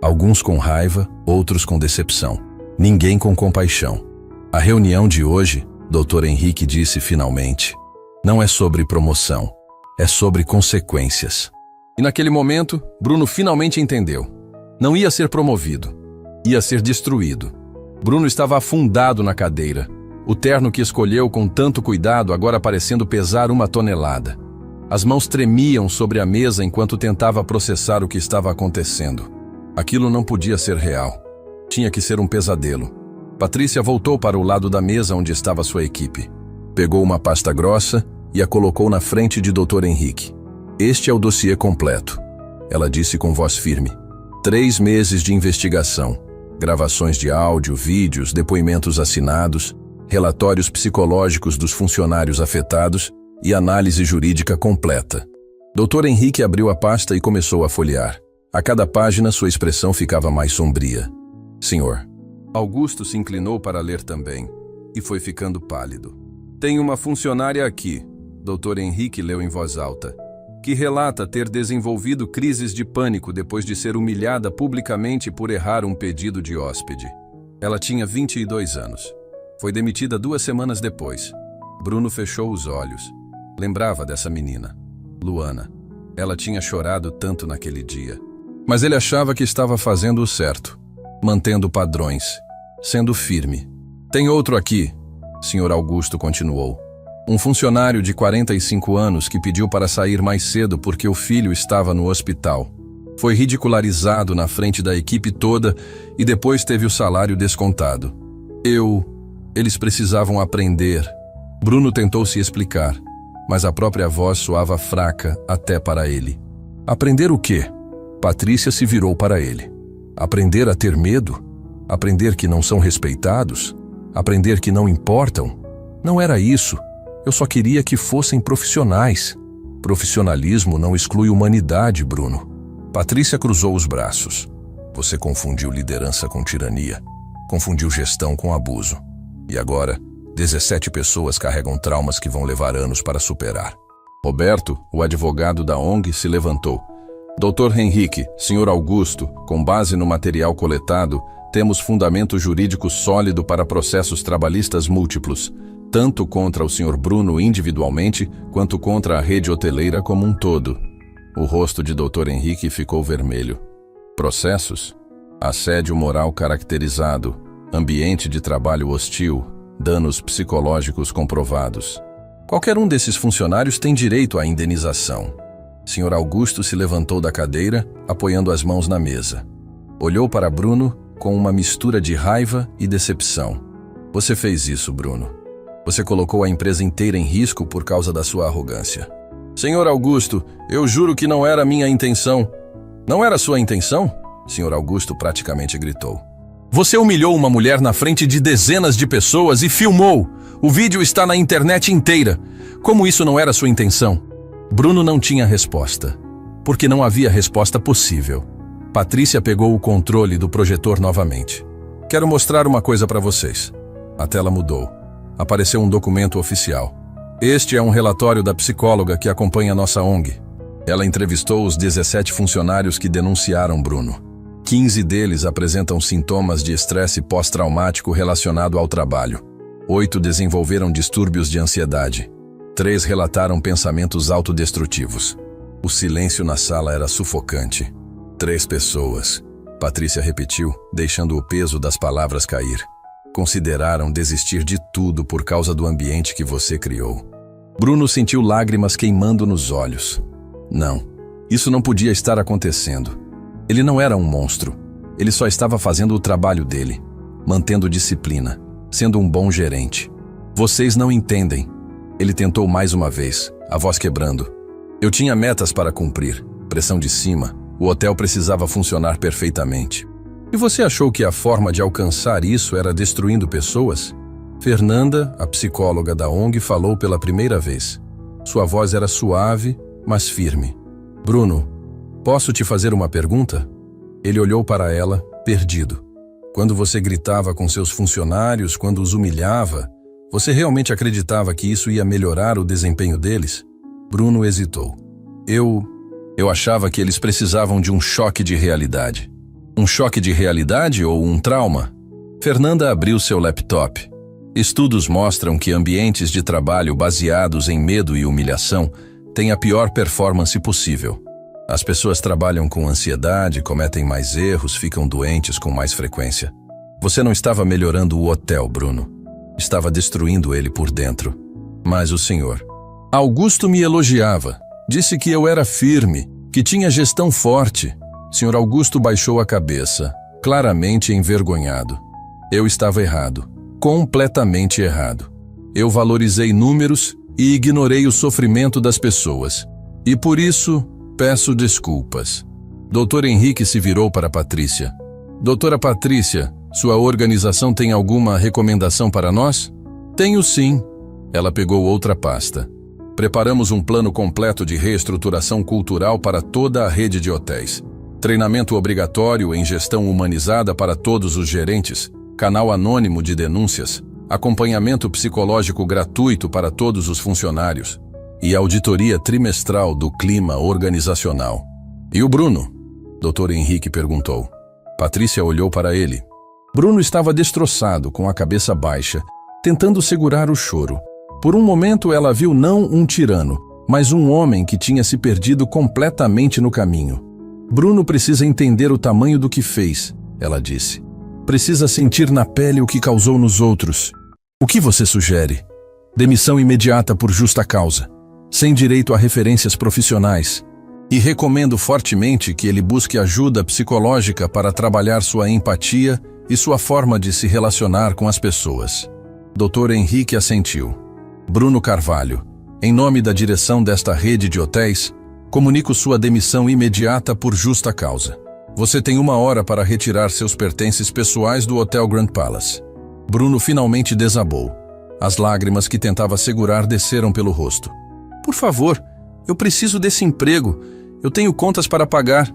Alguns com raiva, outros com decepção. Ninguém com compaixão. A reunião de hoje, Dr. Henrique disse finalmente, não é sobre promoção, é sobre consequências. E naquele momento, Bruno finalmente entendeu. Não ia ser promovido, ia ser destruído. Bruno estava afundado na cadeira. O terno que escolheu com tanto cuidado agora parecendo pesar 1 tonelada. As mãos tremiam sobre a mesa enquanto tentava processar o que estava acontecendo. Aquilo não podia ser real. Tinha que ser um pesadelo. Patrícia voltou para o lado da mesa onde estava sua equipe. Pegou uma pasta grossa e a colocou na frente de Dr. Henrique. Este é o dossiê completo. Ela disse com voz firme. 3 meses de investigação. Gravações de áudio, vídeos, depoimentos assinados, relatórios psicológicos dos funcionários afetados e análise jurídica completa. Dr. Henrique abriu a pasta e começou a folhear. A cada página sua expressão ficava mais sombria. Senhor. Augusto se inclinou para ler também e foi ficando pálido. Tem uma funcionária aqui, Dr. Henrique leu em voz alta, que relata ter desenvolvido crises de pânico depois de ser humilhada publicamente por errar um pedido de hóspede. Ela tinha 22 anos. Foi demitida 2 semanas depois. Bruno fechou os olhos. Lembrava dessa menina, Luana. Ela tinha chorado tanto naquele dia. Mas ele achava que estava fazendo o certo, mantendo padrões, sendo firme. Tem outro aqui, Sr. Augusto continuou. Um funcionário de 45 anos que pediu para sair mais cedo porque o filho estava no hospital. Foi ridicularizado na frente da equipe toda e depois teve o salário descontado. Eles precisavam aprender. Bruno tentou se explicar, mas a própria voz soava fraca até para ele. Aprender o quê? Patrícia se virou para ele. Aprender a ter medo? Aprender que não são respeitados? Aprender que não importam? Não era isso. Eu só queria que fossem profissionais. Profissionalismo não exclui humanidade, Bruno. Patrícia cruzou os braços. Você confundiu liderança com tirania. Confundiu gestão com abuso. E agora, 17 pessoas carregam traumas que vão levar anos para superar. Roberto, o advogado da ONG, se levantou. Dr. Henrique, Sr. Augusto, com base no material coletado, temos fundamento jurídico sólido para processos trabalhistas múltiplos, tanto contra o Sr. Bruno individualmente, quanto contra a rede hoteleira como um todo. O rosto de Dr. Henrique ficou vermelho. Processos? Assédio moral caracterizado, ambiente de trabalho hostil, danos psicológicos comprovados. Qualquer um desses funcionários tem direito à indenização. Sr. Augusto se levantou da cadeira, apoiando as mãos na mesa. Olhou para Bruno com uma mistura de raiva e decepção. Você fez isso, Bruno. Você colocou a empresa inteira em risco por causa da sua arrogância. Sr. Augusto, eu juro que não era minha intenção. Não era sua intenção? Sr. Augusto praticamente gritou. Você humilhou uma mulher na frente de dezenas de pessoas e filmou. O vídeo está na internet inteira. Como isso não era sua intenção? Bruno não tinha resposta, porque não havia resposta possível. Patrícia pegou o controle do projetor novamente. Quero mostrar uma coisa para vocês. A tela mudou. Apareceu um documento oficial. Este é um relatório da psicóloga que acompanha nossa ONG. Ela entrevistou os 17 funcionários que denunciaram Bruno. 15 deles apresentam sintomas de estresse pós-traumático relacionado ao trabalho. 8 desenvolveram distúrbios de ansiedade. 3 relataram pensamentos autodestrutivos. O silêncio na sala era sufocante. 3 pessoas, Patrícia repetiu, deixando o peso das palavras cair. Consideraram desistir de tudo por causa do ambiente que você criou. Bruno sentiu lágrimas queimando nos olhos. Não, isso não podia estar acontecendo. Ele não era um monstro. Ele só estava fazendo o trabalho dele, mantendo disciplina, sendo um bom gerente. Vocês não entendem. Ele tentou mais uma vez, a voz quebrando. Eu tinha metas para cumprir, pressão de cima, o hotel precisava funcionar perfeitamente. E você achou que a forma de alcançar isso era destruindo pessoas? Fernanda, a psicóloga da ONG, falou pela primeira vez. Sua voz era suave, mas firme. Bruno, Posso te fazer uma pergunta? Ele olhou para ela, perdido. Quando você gritava com seus funcionários, quando os humilhava, você realmente acreditava que isso ia melhorar o desempenho deles? Bruno hesitou. Eu achava que eles precisavam de um choque de realidade. Um choque de realidade ou um trauma? Fernanda abriu seu laptop. Estudos mostram que ambientes de trabalho baseados em medo e humilhação têm a pior performance possível. As pessoas trabalham com ansiedade, cometem mais erros, ficam doentes com mais frequência. Você não estava melhorando o hotel, Bruno. Estava destruindo ele por dentro. Mas o senhor Augusto me elogiava. Disse que eu era firme, que tinha gestão forte. Sr. Augusto baixou a cabeça, claramente envergonhado. Eu estava errado, completamente errado. Eu valorizei números e ignorei o sofrimento das pessoas. E por isso, peço desculpas. Dr. Henrique se virou para Patrícia. Doutora Patrícia, sua organização tem alguma recomendação para nós? Tenho sim. Ela pegou outra pasta. Preparamos um plano completo de reestruturação cultural para toda a rede de hotéis. Treinamento obrigatório em gestão humanizada para todos os gerentes, canal anônimo de denúncias, acompanhamento psicológico gratuito para todos os funcionários e auditoria trimestral do clima organizacional. E o Bruno? Dr. Henrique perguntou. Patrícia olhou para ele. Bruno estava destroçado, com a cabeça baixa, tentando segurar o choro. Por um momento ela viu não um tirano, mas um homem que tinha se perdido completamente no caminho. Bruno precisa entender o tamanho do que fez, ela disse. Precisa sentir na pele o que causou nos outros. O que você sugere? Demissão imediata por justa causa, sem direito a referências profissionais. E recomendo fortemente que ele busque ajuda psicológica para trabalhar sua empatia e sua forma de se relacionar com as pessoas. Dr. Henrique assentiu. Bruno Carvalho, em nome da direção desta rede de hotéis, comunico sua demissão imediata por justa causa. Você tem 1 hora para retirar seus pertences pessoais do Hotel Grand Palace. Bruno finalmente desabou. As lágrimas que tentava segurar desceram pelo rosto. Por favor, eu preciso desse emprego. Eu tenho contas para pagar.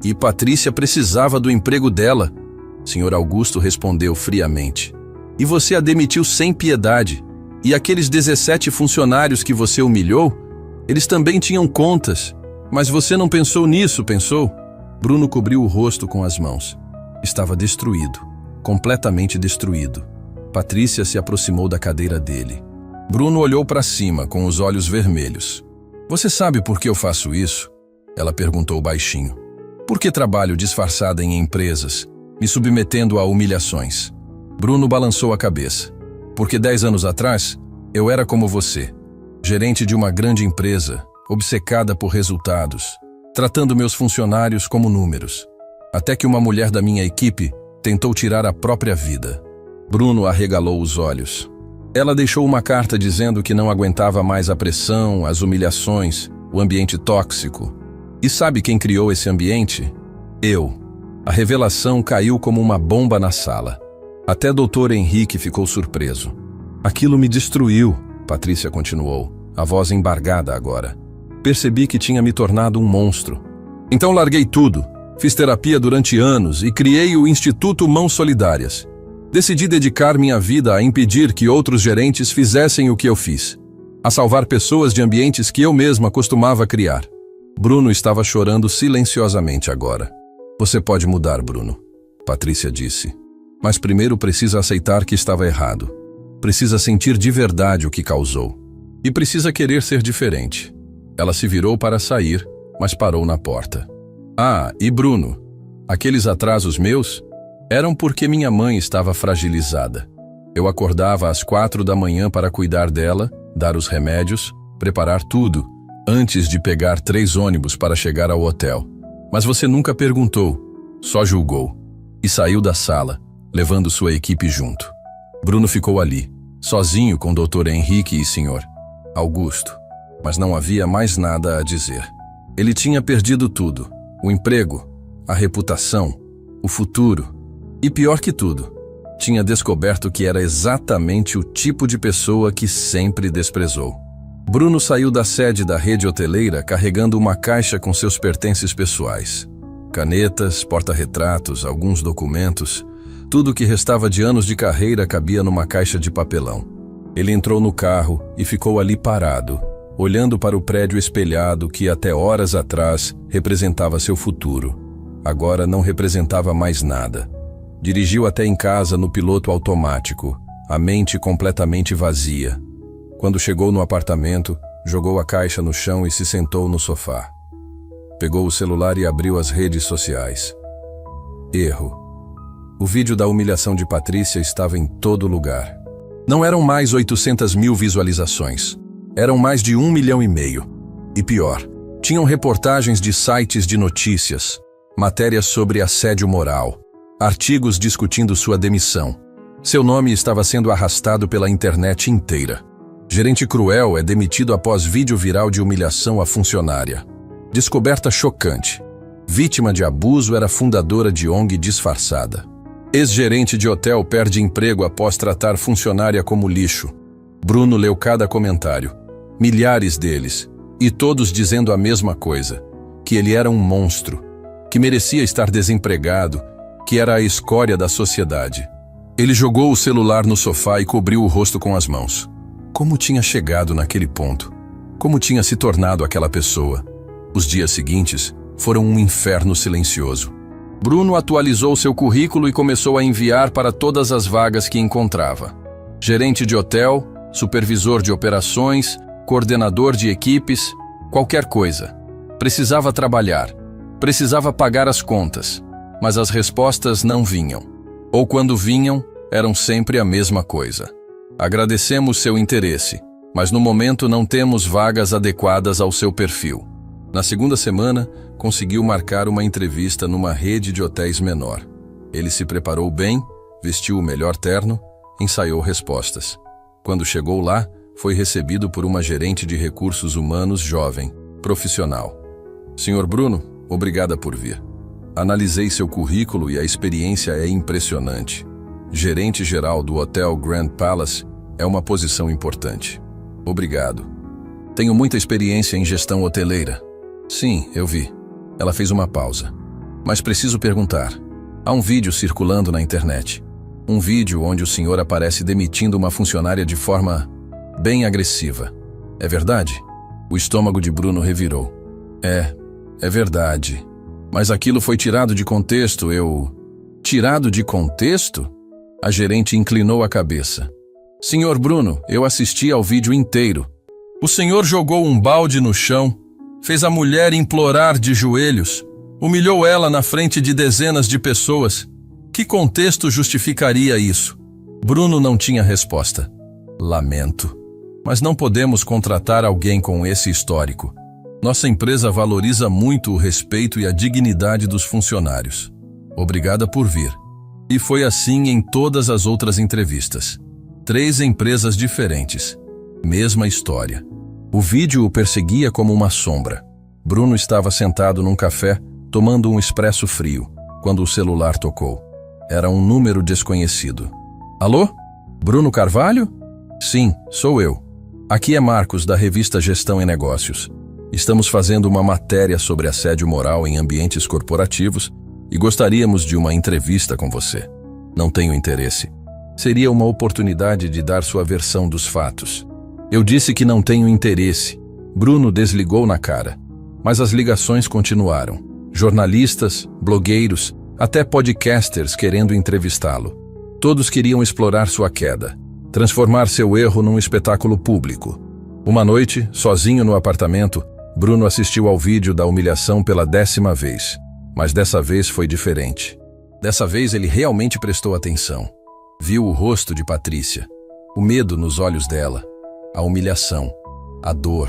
E Patrícia precisava do emprego dela. Sr. Augusto respondeu friamente. E você a demitiu sem piedade. E aqueles 17 funcionários que você humilhou, eles também tinham contas. Mas você não pensou nisso, pensou? Bruno cobriu o rosto com as mãos. Estava destruído, completamente destruído. Patrícia se aproximou da cadeira dele. Bruno olhou para cima, com os olhos vermelhos. Você sabe por que eu faço isso? Ela perguntou baixinho. Por que trabalho disfarçada em empresas, me submetendo a humilhações? Bruno balançou a cabeça. Porque 10 anos atrás, eu era como você, gerente de uma grande empresa, obcecada por resultados, tratando meus funcionários como números. Até que uma mulher da minha equipe tentou tirar a própria vida. Bruno arregalou os olhos. Ela deixou uma carta dizendo que não aguentava mais a pressão, as humilhações, o ambiente tóxico. E sabe quem criou esse ambiente? Eu. A revelação caiu como uma bomba na sala. Até Dr. Henrique ficou surpreso. Aquilo me destruiu, Patrícia continuou, a voz embargada agora. Percebi que tinha me tornado um monstro. Então larguei tudo, fiz terapia durante anos e criei o Instituto Mãos Solidárias. Decidi dedicar minha vida a impedir que outros gerentes fizessem o que eu fiz, a salvar pessoas de ambientes que eu mesma costumava criar. Bruno estava chorando silenciosamente agora. Você pode mudar, Bruno, Patrícia disse. Mas primeiro precisa aceitar que estava errado. Precisa sentir de verdade o que causou. E precisa querer ser diferente. Ela se virou para sair, mas parou na porta. Ah, e Bruno, aqueles atrasos meus eram porque minha mãe estava fragilizada. Eu acordava às 4 da manhã para cuidar dela, dar os remédios, preparar tudo, antes de pegar 3 ônibus para chegar ao hotel. Mas você nunca perguntou, só julgou. E saiu da sala, levando sua equipe junto. Bruno ficou ali, sozinho com o Dr. Henrique e Sr. Augusto. Mas não havia mais nada a dizer. Ele tinha perdido tudo. O emprego, a reputação, o futuro. E pior que tudo, tinha descoberto que era exatamente o tipo de pessoa que sempre desprezou. Bruno saiu da sede da rede hoteleira carregando uma caixa com seus pertences pessoais. Canetas, porta-retratos, alguns documentos. Tudo o que restava de anos de carreira cabia numa caixa de papelão. Ele entrou no carro e ficou ali parado, olhando para o prédio espelhado que até horas atrás representava seu futuro. Agora não representava mais nada. Dirigiu até em casa no piloto automático, a mente completamente vazia. Quando chegou no apartamento, jogou a caixa no chão e se sentou no sofá. Pegou o celular e abriu as redes sociais. Erro. O vídeo da humilhação de Patrícia estava em todo lugar. Não eram mais 800 mil visualizações. Eram mais de 1,5 milhão. E pior, tinham reportagens de sites de notícias, matérias sobre assédio moral, artigos discutindo sua demissão. Seu nome estava sendo arrastado pela internet inteira. Gerente cruel é demitido após vídeo viral de humilhação à funcionária. Descoberta chocante. Vítima de abuso era fundadora de ONG disfarçada. Ex-gerente de hotel perde emprego após tratar funcionária como lixo. Bruno leu cada comentário. Milhares deles. E todos dizendo a mesma coisa. Que ele era um monstro. Que merecia estar desempregado. Que era a escória da sociedade. Ele jogou o celular no sofá e cobriu o rosto com as mãos. Como tinha chegado naquele ponto? Como tinha se tornado aquela pessoa? Os dias seguintes foram um inferno silencioso. Bruno atualizou seu currículo e começou a enviar para todas as vagas que encontrava. Gerente de hotel, supervisor de operações, coordenador de equipes, qualquer coisa. Precisava trabalhar, precisava pagar as contas, mas as respostas não vinham. Ou quando vinham, eram sempre a mesma coisa. Agradecemos seu interesse, mas no momento não temos vagas adequadas ao seu perfil. Na segunda semana, conseguiu marcar uma entrevista numa rede de hotéis menor. Ele se preparou bem, vestiu o melhor terno, ensaiou respostas. Quando chegou lá, foi recebido por uma gerente de recursos humanos jovem, profissional. Senhor Bruno, obrigada por vir. Analisei seu currículo e a experiência é impressionante. Gerente geral do Hotel Grand Palace é uma posição importante. Obrigado. Tenho muita experiência em gestão hoteleira. Sim, eu vi. Ela fez uma pausa. Mas preciso perguntar. Há um vídeo circulando na internet. Um vídeo onde o senhor aparece demitindo uma funcionária de forma bem agressiva. É verdade? O estômago de Bruno revirou. É verdade. Mas aquilo foi tirado de contexto, Tirado de contexto? A gerente inclinou a cabeça. Senhor Bruno, eu assisti ao vídeo inteiro. O senhor jogou um balde no chão, fez a mulher implorar de joelhos, humilhou ela na frente de dezenas de pessoas. Que contexto justificaria isso? Bruno não tinha resposta. Lamento. Mas não podemos contratar alguém com esse histórico. Nossa empresa valoriza muito o respeito e a dignidade dos funcionários. Obrigada por vir. E foi assim em todas as outras entrevistas. 3 empresas diferentes. Mesma história. O vídeo o perseguia como uma sombra. Bruno estava sentado num café, tomando um expresso frio, quando o celular tocou. Era um número desconhecido. Alô? Bruno Carvalho? Sim, sou eu. Aqui é Marcos, da revista Gestão e Negócios. Estamos fazendo uma matéria sobre assédio moral em ambientes corporativos e gostaríamos de uma entrevista com você. Não tenho interesse. Seria uma oportunidade de dar sua versão dos fatos. Eu disse que não tenho interesse. Bruno desligou na cara. Mas as ligações continuaram. Jornalistas, blogueiros, até podcasters querendo entrevistá-lo. Todos queriam explorar sua queda, transformar seu erro num espetáculo público. Uma noite, sozinho no apartamento, Bruno assistiu ao vídeo da humilhação pela 10ª vez. Mas dessa vez foi diferente. Dessa vez ele realmente prestou atenção. Viu o rosto de Patrícia, o medo nos olhos dela, a humilhação, a dor.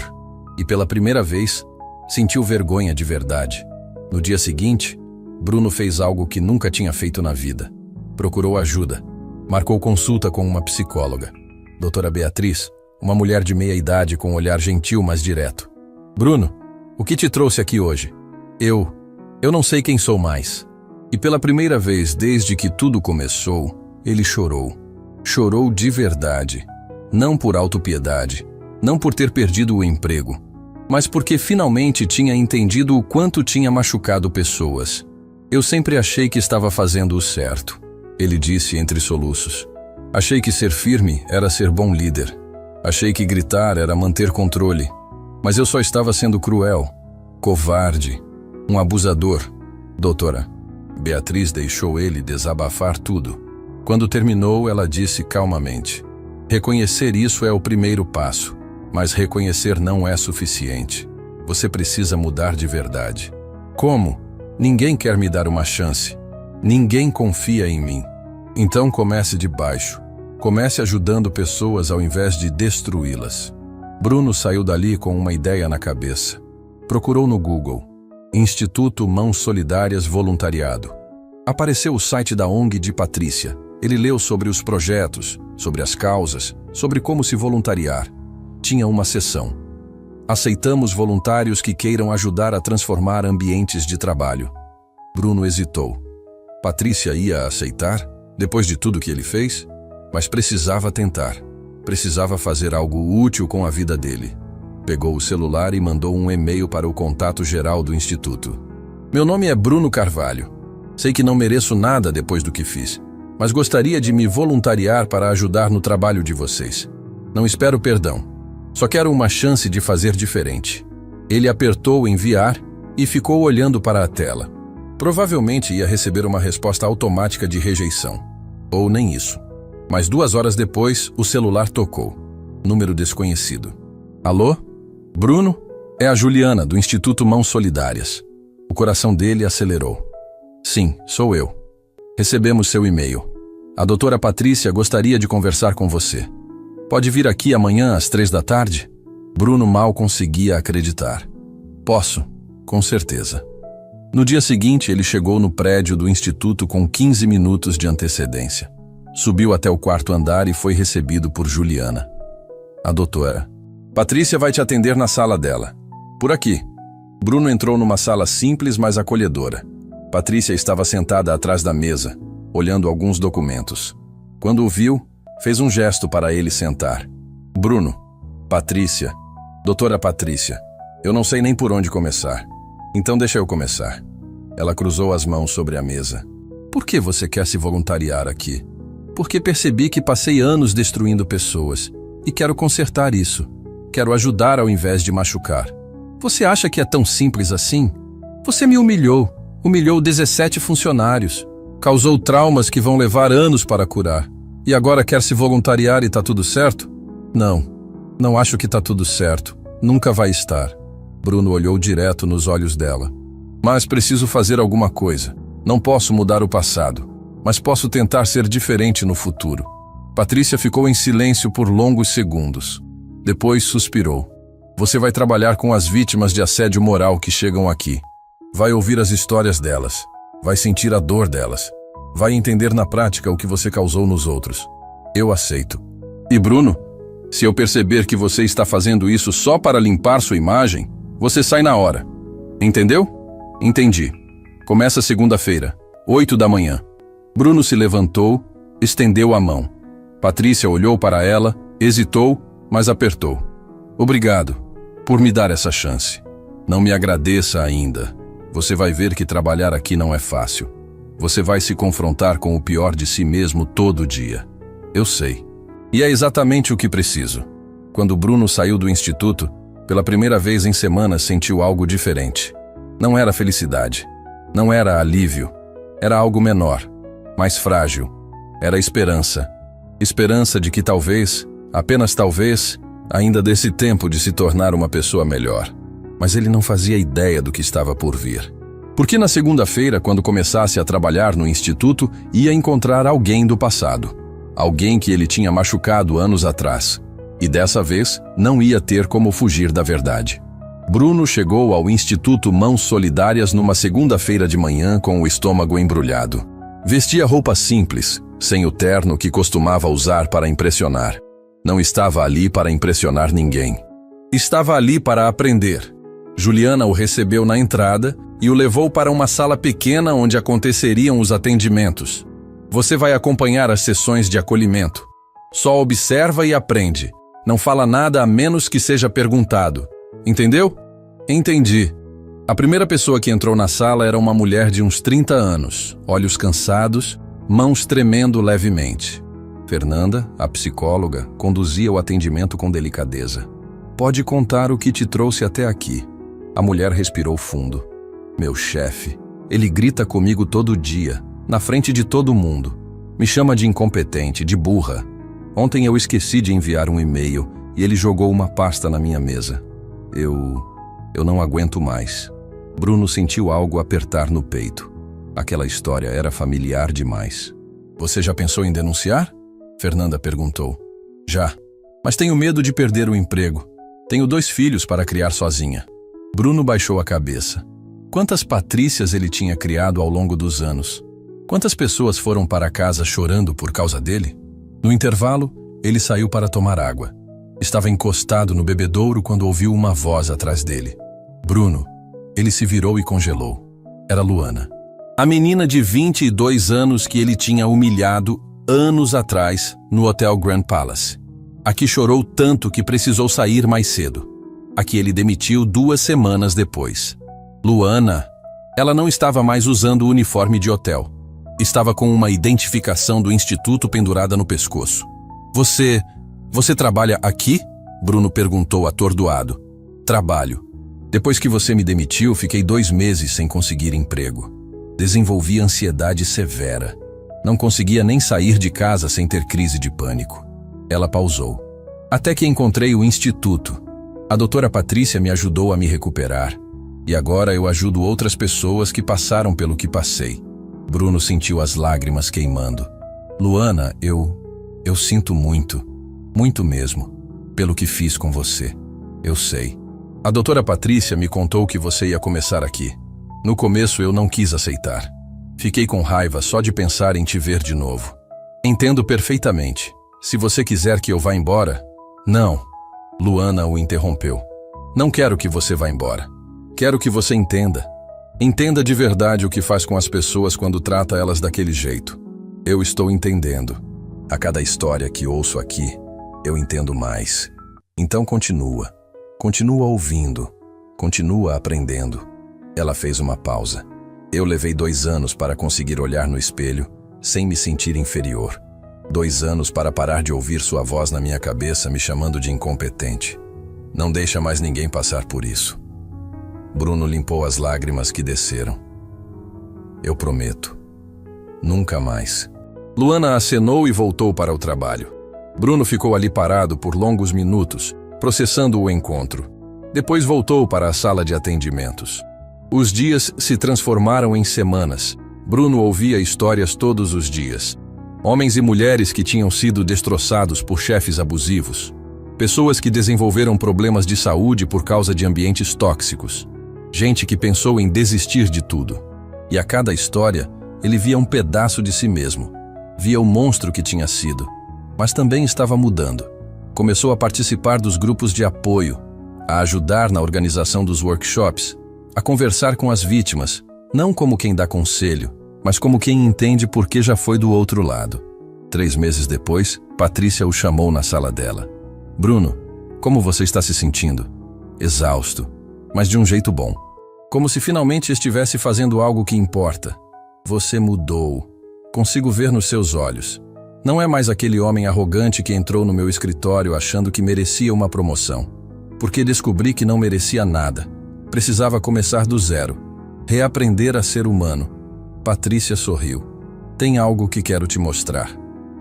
E pela primeira vez, sentiu vergonha de verdade. No dia seguinte, Bruno fez algo que nunca tinha feito na vida. Procurou ajuda. Marcou consulta com uma psicóloga. Doutora Beatriz, uma mulher de meia idade com um olhar gentil, mas direto. Bruno, o que te trouxe aqui hoje? Eu não sei quem sou mais. E pela primeira vez desde que tudo começou, ele chorou. Chorou de verdade. Não por autopiedade, Não por ter perdido o emprego, mas porque finalmente tinha entendido o quanto tinha machucado pessoas. Eu sempre achei que estava fazendo o certo, ele disse entre soluços. Achei que ser firme era ser bom líder. Achei que gritar era manter controle. Mas eu só estava sendo cruel, covarde, um abusador. Doutora, Beatriz deixou ele desabafar tudo. Quando terminou, ela disse calmamente: reconhecer isso é o primeiro passo, mas reconhecer não é suficiente. Você precisa mudar de verdade. Como? Ninguém quer me dar uma chance. Ninguém confia em mim. Então comece de baixo. Comece ajudando pessoas ao invés de destruí-las. Bruno saiu dali com uma ideia na cabeça. Procurou no Google: Instituto Mãos Solidárias Voluntariado. Apareceu o site da ONG de Patrícia. Ele leu sobre os projetos, sobre as causas, sobre como se voluntariar. Tinha uma seção: aceitamos voluntários que queiram ajudar a transformar ambientes de trabalho. Bruno hesitou. Patrícia ia aceitar, depois de tudo que ele fez? Mas precisava tentar. Precisava fazer algo útil com a vida dele. Pegou o celular e mandou um e-mail para o contato geral do Instituto. Meu nome é Bruno Carvalho. Sei que não mereço nada depois do que fiz, mas gostaria de me voluntariar para ajudar no trabalho de vocês. Não espero perdão. Só quero uma chance de fazer diferente. Ele apertou enviar e ficou olhando para a tela. Provavelmente ia receber uma resposta automática de rejeição. Ou nem isso. Mas 2 horas depois, o celular tocou. Número desconhecido. Alô? Bruno? É a Juliana, do Instituto Mãos Solidárias. O coração dele acelerou. Sim, sou eu. Recebemos seu e-mail. A doutora Patrícia gostaria de conversar com você. Pode vir aqui amanhã às 3 da tarde? Bruno mal conseguia acreditar. Posso, com certeza. No dia seguinte, ele chegou no prédio do Instituto com 15 minutos de antecedência. Subiu até o 4º andar e foi recebido por Juliana. A doutora: Patrícia vai te atender na sala dela. Por aqui. Bruno entrou numa sala simples, mas acolhedora. Patrícia estava sentada atrás da mesa, olhando alguns documentos. Quando o viu, fez um gesto para ele sentar. Bruno: Patrícia, doutora Patrícia, eu não sei nem por onde começar. Então deixa eu começar. Ela cruzou as mãos sobre a mesa. Por que você quer se voluntariar aqui? Porque percebi que passei anos destruindo pessoas e quero consertar isso. Quero ajudar ao invés de machucar. Você acha que é tão simples assim? Você me humilhou 17 funcionários, causou traumas que vão levar anos para curar. E agora quer se voluntariar e tá tudo certo? Não acho que tá tudo certo. Nunca vai estar. Bruno olhou direto nos olhos dela. Mas preciso fazer alguma coisa. Não posso mudar o passado, mas posso tentar ser diferente no futuro. Patrícia ficou em silêncio por longos segundos. Depois suspirou. Você vai trabalhar com as vítimas de assédio moral que chegam aqui. Vai ouvir as histórias delas. Vai sentir a dor delas. Vai entender na prática o que você causou nos outros. Eu aceito. E Bruno, se eu perceber que você está fazendo isso só para limpar sua imagem, você sai na hora. Entendeu? Entendi. Começa segunda-feira, 8 da manhã. Bruno se levantou, estendeu a mão. Patrícia olhou para ela, hesitou, mas apertou. Obrigado por me dar essa chance. Não me agradeça ainda. Você vai ver que trabalhar aqui não é fácil. Você vai se confrontar com o pior de si mesmo todo dia. Eu sei. E é exatamente o que preciso. Quando Bruno saiu do instituto, pela primeira vez em semanas sentiu algo diferente. Não era felicidade. Não era alívio. Era algo menor, mais frágil. Era esperança. Esperança de que talvez, apenas talvez, ainda desse tempo de se tornar uma pessoa melhor. Mas ele não fazia ideia do que estava por vir. Porque na segunda-feira, quando começasse a trabalhar no instituto, ia encontrar alguém do passado. Alguém que ele tinha machucado anos atrás. E dessa vez, não ia ter como fugir da verdade. Bruno chegou ao Instituto Mãos Solidárias numa segunda-feira de manhã com o estômago embrulhado. Vestia roupa simples, sem o terno que costumava usar para impressionar. Não estava ali para impressionar ninguém. Estava ali para aprender. Juliana o recebeu na entrada e o levou para uma sala pequena onde aconteceriam os atendimentos. Você vai acompanhar as sessões de acolhimento. Só observa e aprende. Não fala nada a menos que seja perguntado. Entendeu? Entendi. A primeira pessoa que entrou na sala era uma mulher de uns 30 anos, olhos cansados, mãos tremendo levemente. Fernanda, a psicóloga, conduzia o atendimento com delicadeza. Pode contar o que te trouxe até aqui. A mulher respirou fundo. Meu chefe, ele grita comigo todo dia, na frente de todo mundo. Me chama de incompetente, de burra. Ontem eu esqueci de enviar um e-mail e ele jogou uma pasta na minha mesa. Eu não aguento mais. Bruno sentiu algo apertar no peito. Aquela história era familiar demais. Você já pensou em denunciar? Fernanda perguntou. Já, mas tenho medo de perder o emprego. Tenho 2 filhos para criar sozinha. Bruno baixou a cabeça. Quantas Patrícias ele tinha criado ao longo dos anos? Quantas pessoas foram para casa chorando por causa dele? No intervalo, ele saiu para tomar água. Estava encostado no bebedouro quando ouviu uma voz atrás dele. Bruno. Ele se virou e congelou. Era Luana. A menina de 22 anos que ele tinha humilhado anos atrás no Hotel Grand Palace. A que chorou tanto que precisou sair mais cedo. A que ele demitiu 2 semanas depois. Luana. Ela não estava mais usando o uniforme de hotel. Estava com uma identificação do instituto pendurada no pescoço. Você trabalha aqui? Bruno perguntou atordoado. Trabalho. Depois que você me demitiu, fiquei 2 meses sem conseguir emprego. Desenvolvi ansiedade severa. Não conseguia nem sair de casa sem ter crise de pânico. Ela pausou. Até que encontrei o instituto. A doutora Patrícia me ajudou a me recuperar. E agora eu ajudo outras pessoas que passaram pelo que passei. Bruno sentiu as lágrimas queimando. Luana, eu sinto muito, muito mesmo, pelo que fiz com você. Eu sei. A doutora Patrícia me contou que você ia começar aqui. No começo eu não quis aceitar. Fiquei com raiva só de pensar em te ver de novo. Entendo perfeitamente. Se você quiser que eu vá embora... Não. Luana o interrompeu. Não quero que você vá embora. Quero que você entenda. Entenda de verdade o que faz com as pessoas quando trata elas daquele jeito. Eu estou entendendo. A cada história que ouço aqui, eu entendo mais. Então continua. Continua ouvindo. Continua aprendendo. Ela fez uma pausa. Eu levei 2 anos para conseguir olhar no espelho, sem me sentir inferior. 2 anos para parar de ouvir sua voz na minha cabeça me chamando de incompetente. Não deixa mais ninguém passar por isso. Bruno limpou as lágrimas que desceram. Eu prometo. Nunca mais. Luana acenou e voltou para o trabalho. Bruno ficou ali parado por longos minutos, processando o encontro. Depois voltou para a sala de atendimentos. Os dias se transformaram em semanas. Bruno ouvia histórias todos os dias. Homens e mulheres que tinham sido destroçados por chefes abusivos. Pessoas que desenvolveram problemas de saúde por causa de ambientes tóxicos. Gente que pensou em desistir de tudo. E a cada história, ele via um pedaço de si mesmo. Via o monstro que tinha sido. Mas também estava mudando. Começou a participar dos grupos de apoio, a ajudar na organização dos workshops, a conversar com as vítimas, não como quem dá conselho, mas como quem entende por que já foi do outro lado. 3 meses depois, Patrícia o chamou na sala dela. Bruno, como você está se sentindo? Exausto, mas de um jeito bom. Como se finalmente estivesse fazendo algo que importa. Você mudou. Consigo ver nos seus olhos. Não é mais aquele homem arrogante que entrou no meu escritório achando que merecia uma promoção. Porque descobri que não merecia nada. Precisava começar do zero. Reaprender a ser humano. Patrícia sorriu. Tem algo que quero te mostrar.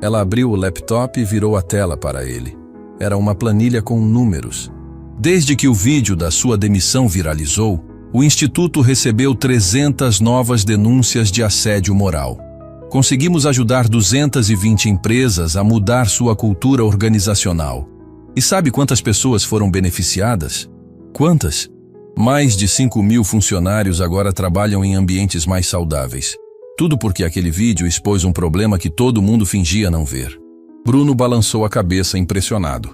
Ela abriu o laptop e virou a tela para ele. Era uma planilha com números. Desde que o vídeo da sua demissão viralizou, o Instituto recebeu 300 novas denúncias de assédio moral. Conseguimos ajudar 220 empresas a mudar sua cultura organizacional. E sabe quantas pessoas foram beneficiadas? Quantas? Mais de 5.000 funcionários agora trabalham em ambientes mais saudáveis. Tudo porque aquele vídeo expôs um problema que todo mundo fingia não ver. Bruno balançou a cabeça impressionado.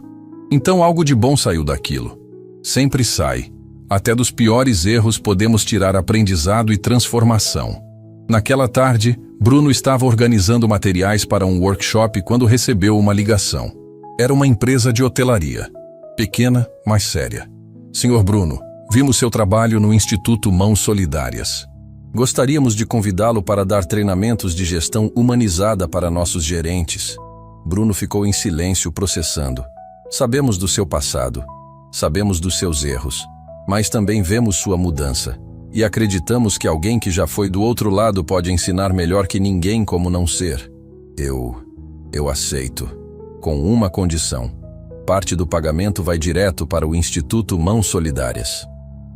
Então algo de bom saiu daquilo. Sempre sai. Até dos piores erros podemos tirar aprendizado e transformação. Naquela tarde, Bruno estava organizando materiais para um workshop quando recebeu uma ligação. Era uma empresa de hotelaria. Pequena, mas séria. Senhor Bruno, vimos seu trabalho no Instituto Mãos Solidárias. Gostaríamos de convidá-lo para dar treinamentos de gestão humanizada para nossos gerentes. Bruno ficou em silêncio, processando. Sabemos do seu passado. Sabemos dos seus erros. Mas também vemos sua mudança. E acreditamos que alguém que já foi do outro lado pode ensinar melhor que ninguém como não ser. Eu aceito. Com uma condição. Parte do pagamento vai direto para o Instituto Mãos Solidárias.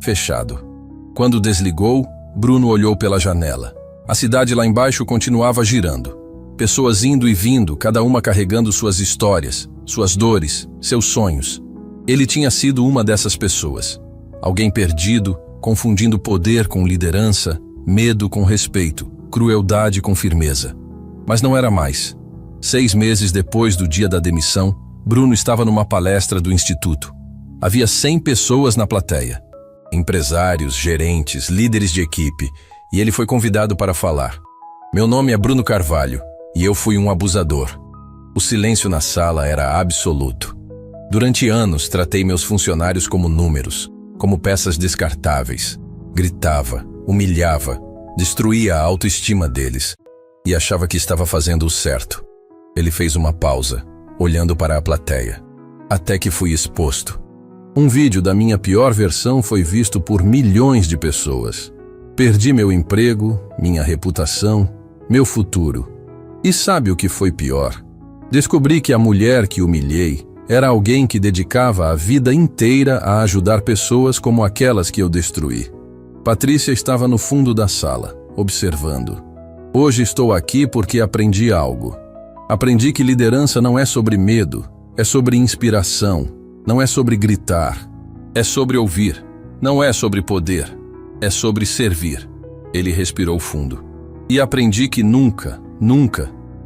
Fechado. Quando desligou, Bruno olhou pela janela. A cidade lá embaixo continuava girando. Pessoas indo e vindo, cada uma carregando suas histórias, suas dores, seus sonhos. Ele tinha sido uma dessas pessoas. Alguém perdido, confundindo poder com liderança, medo com respeito, crueldade com firmeza. Mas não era mais. 6 meses depois do dia da demissão, Bruno estava numa palestra do Instituto. Havia 100 pessoas na plateia. Empresários, gerentes, líderes de equipe, e ele foi convidado para falar. Meu nome é Bruno Carvalho, e eu fui um abusador. O silêncio na sala era absoluto. Durante anos, tratei meus funcionários como números, como peças descartáveis. Gritava, humilhava, destruía a autoestima deles, e achava que estava fazendo o certo. Ele fez uma pausa, olhando para a plateia, até que fui exposto. Um vídeo da minha pior versão foi visto por milhões de pessoas. Perdi meu emprego, minha reputação, meu futuro. E sabe o que foi pior? Descobri que a mulher que humilhei era alguém que dedicava a vida inteira a ajudar pessoas como aquelas que eu destruí. Patrícia estava no fundo da sala, observando. Hoje estou aqui porque aprendi algo. Aprendi que liderança não é sobre medo, é sobre inspiração. Não é sobre gritar, é sobre ouvir. Não é sobre poder, é sobre servir. Ele respirou fundo. E aprendi que nunca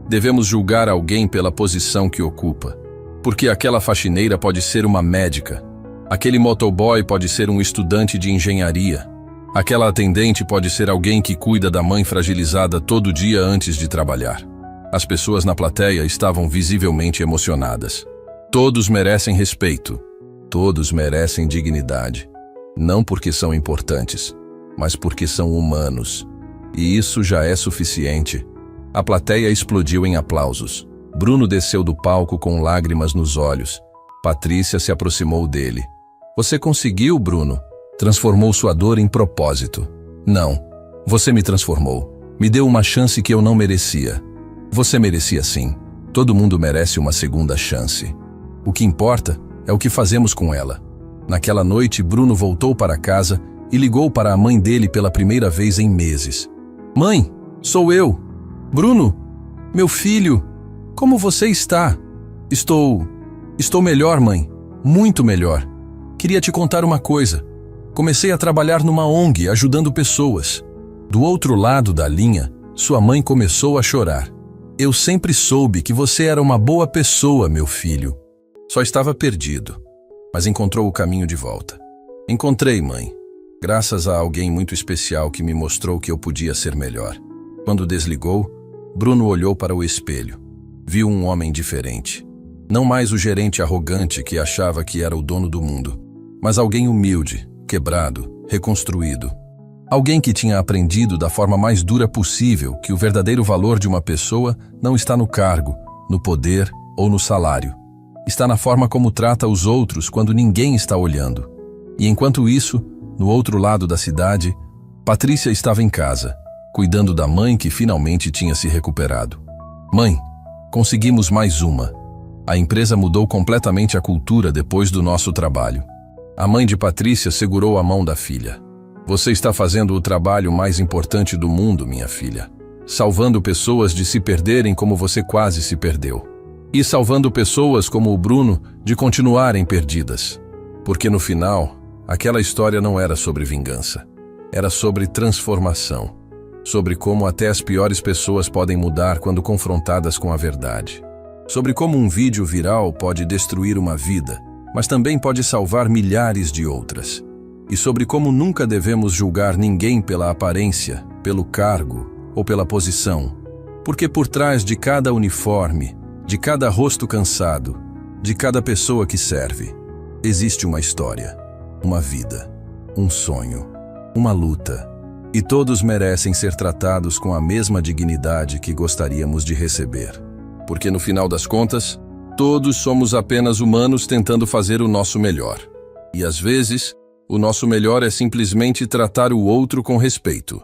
devemos julgar alguém pela posição que ocupa. Porque aquela faxineira pode ser uma médica, aquele motoboy pode ser um estudante de engenharia, aquela atendente pode ser alguém que cuida da mãe fragilizada todo dia antes de trabalhar. As pessoas na plateia estavam visivelmente emocionadas. Todos merecem respeito, todos merecem dignidade, não porque são importantes, mas porque são humanos. E isso já é suficiente. A plateia explodiu em aplausos. Bruno desceu do palco com lágrimas nos olhos. Patrícia se aproximou dele. Você conseguiu, Bruno? Transformou sua dor em propósito. Não, você me transformou. Me deu uma chance que eu não merecia. Você merecia sim. Todo mundo merece uma segunda chance. O que importa é o que fazemos com ela. Naquela noite, Bruno voltou para casa e ligou para a mãe dele pela primeira vez em meses. Mãe, sou eu. Bruno, meu filho, como você está? Estou melhor, mãe. Muito melhor. Queria te contar uma coisa. Comecei a trabalhar numa ONG ajudando pessoas. Do outro lado da linha, sua mãe começou a chorar. Eu sempre soube que você era uma boa pessoa, meu filho. Só estava perdido, mas encontrou o caminho de volta. Encontrei, mãe, graças a alguém muito especial que me mostrou que eu podia ser melhor. Quando desligou, Bruno olhou para o espelho. Viu um homem diferente. Não mais o gerente arrogante que achava que era o dono do mundo, mas alguém humilde, quebrado, reconstruído. Alguém que tinha aprendido da forma mais dura possível que o verdadeiro valor de uma pessoa não está no cargo, no poder ou no salário. Está na forma como trata os outros quando ninguém está olhando. E enquanto isso, no outro lado da cidade, Patrícia estava em casa, cuidando da mãe que finalmente tinha se recuperado. Mãe, conseguimos mais uma. A empresa mudou completamente a cultura depois do nosso trabalho. A mãe de Patrícia segurou a mão da filha. Você está fazendo o trabalho mais importante do mundo, minha filha. Salvando pessoas de se perderem como você quase se perdeu. E salvando pessoas como o Bruno de continuarem perdidas. Porque no final, aquela história não era sobre vingança. Era sobre transformação. Sobre como até as piores pessoas podem mudar quando confrontadas com a verdade. Sobre como um vídeo viral pode destruir uma vida, mas também pode salvar milhares de outras. E sobre como nunca devemos julgar ninguém pela aparência, pelo cargo ou pela posição. Porque por trás de cada uniforme, de cada rosto cansado, De cada pessoa que serve, existe uma história, uma vida, um sonho, uma luta. E todos merecem ser tratados com a mesma dignidade que gostaríamos de receber. Porque no final das contas, todos somos apenas humanos tentando fazer o nosso melhor. E às vezes, o nosso melhor é simplesmente tratar o outro com respeito.